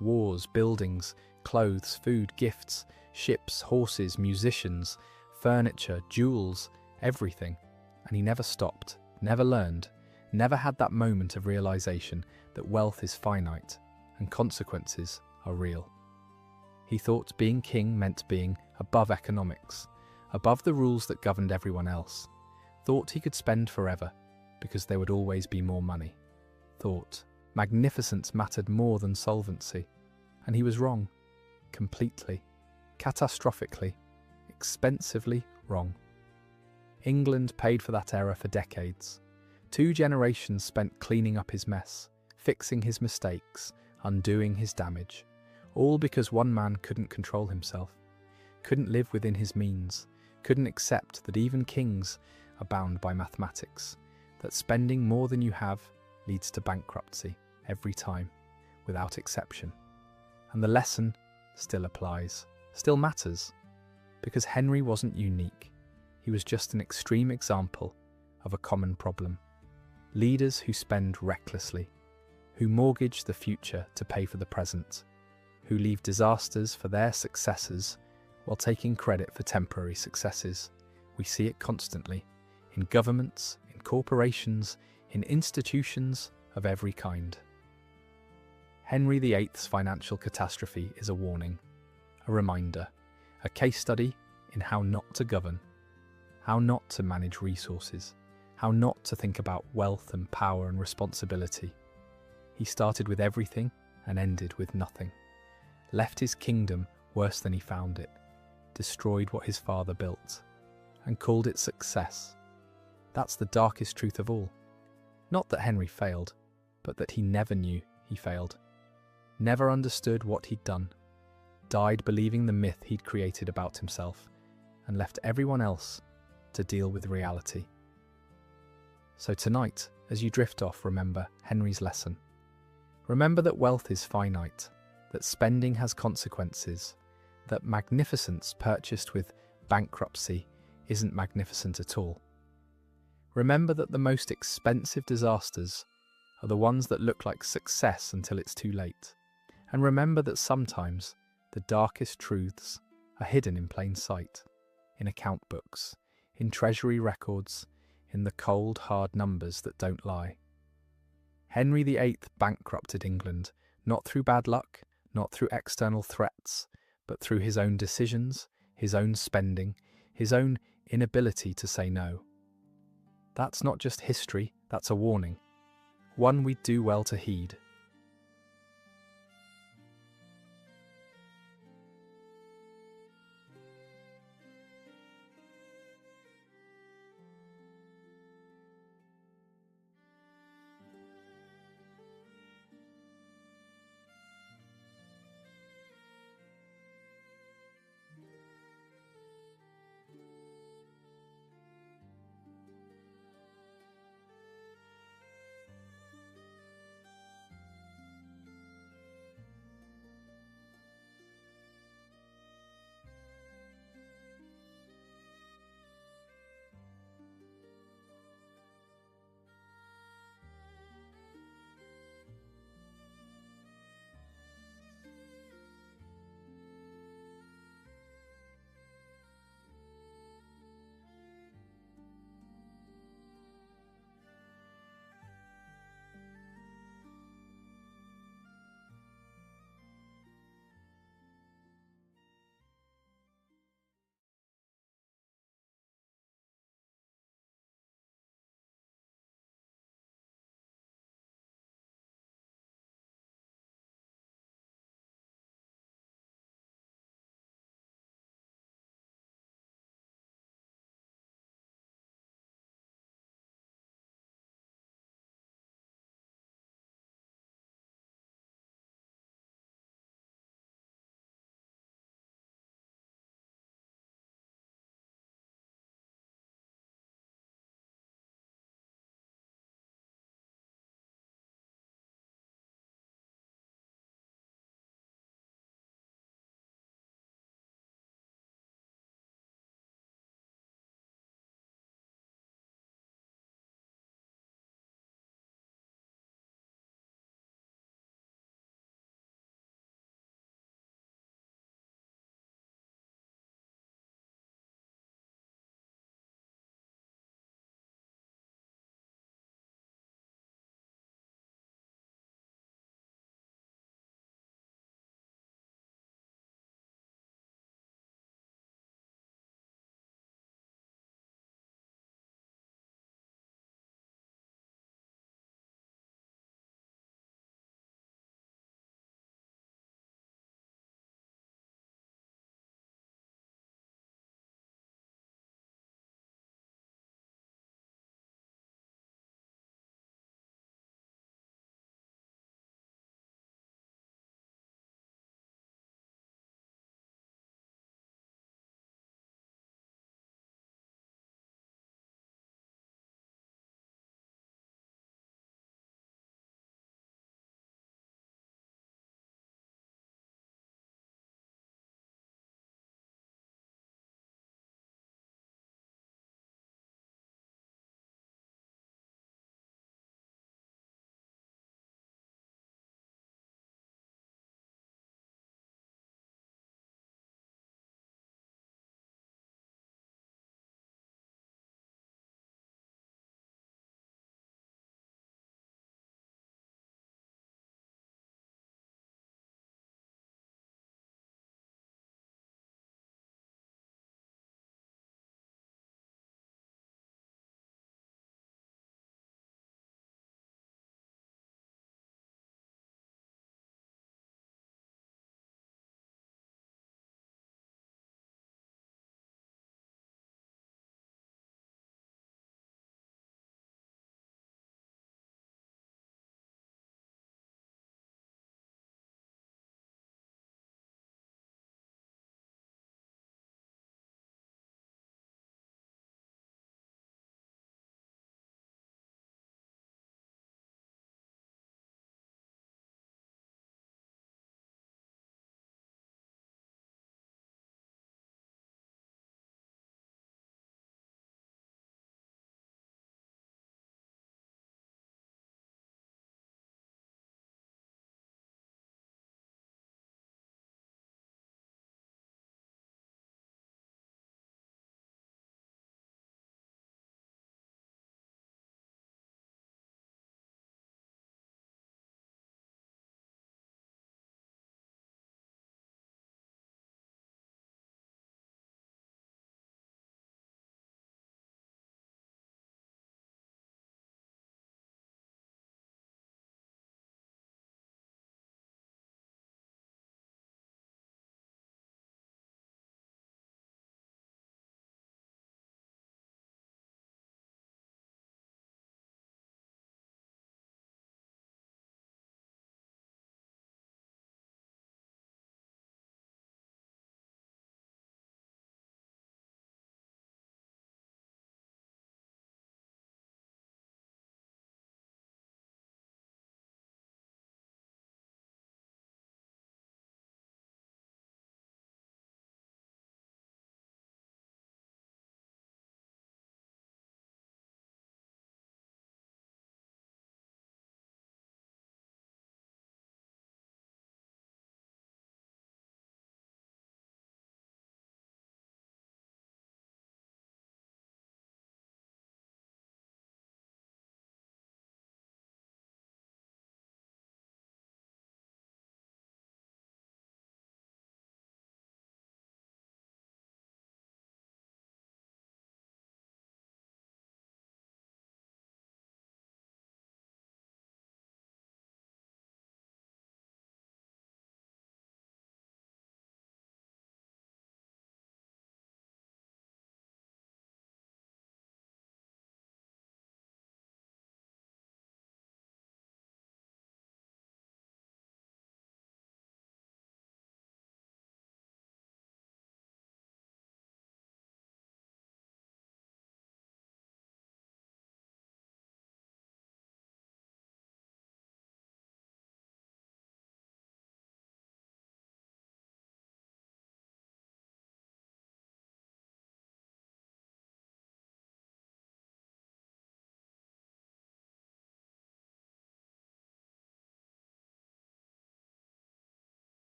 Wars, buildings, clothes, food, gifts, ships, horses, musicians, furniture, jewels, everything. And he never stopped, never learned, never had that moment of realization that wealth is finite and consequences are real. He thought being king meant being above economics, above the rules that governed everyone else. Thought he could spend forever because there would always be more money. Thought magnificence mattered more than solvency. And he was wrong. Completely, catastrophically, expensively wrong. England paid for that error for decades. 2 generations spent cleaning up his mess, fixing his mistakes, undoing his damage, all because one man couldn't control himself, couldn't live within his means, couldn't accept that even kings are bound by mathematics, that spending more than you have leads to bankruptcy every time, without exception. And the lesson still applies, still matters, because Henry wasn't unique. He was just an extreme example of a common problem. Leaders who spend recklessly, who mortgage the future to pay for the present, who leave disasters for their successors while taking credit for temporary successes. We see it constantly, in governments, in corporations, in institutions of every kind. Henry VIII's financial catastrophe is a warning, a reminder, a case study in how not to govern, how not to manage resources, how not to think about wealth and power and responsibility. He started with everything and ended with nothing, left his kingdom worse than he found it, destroyed what his father built, and called it success. That's the darkest truth of all. Not that Henry failed, but that he never knew he failed, never understood what he'd done, died believing the myth he'd created about himself, and left everyone else to deal with reality. So tonight, as you drift off, remember Henry's lesson. Remember that wealth is finite, that spending has consequences, that magnificence purchased with bankruptcy isn't magnificent at all. Remember that the most expensive disasters are the ones that look like success until it's too late. And remember that sometimes the darkest truths are hidden in plain sight, in account books, in treasury records, in the cold, hard numbers that don't lie. Henry VIII bankrupted England, not through bad luck, not through external threats, but through his own decisions, his own spending, his own inability to say no. That's not just history, that's a warning. One we'd do well to heed.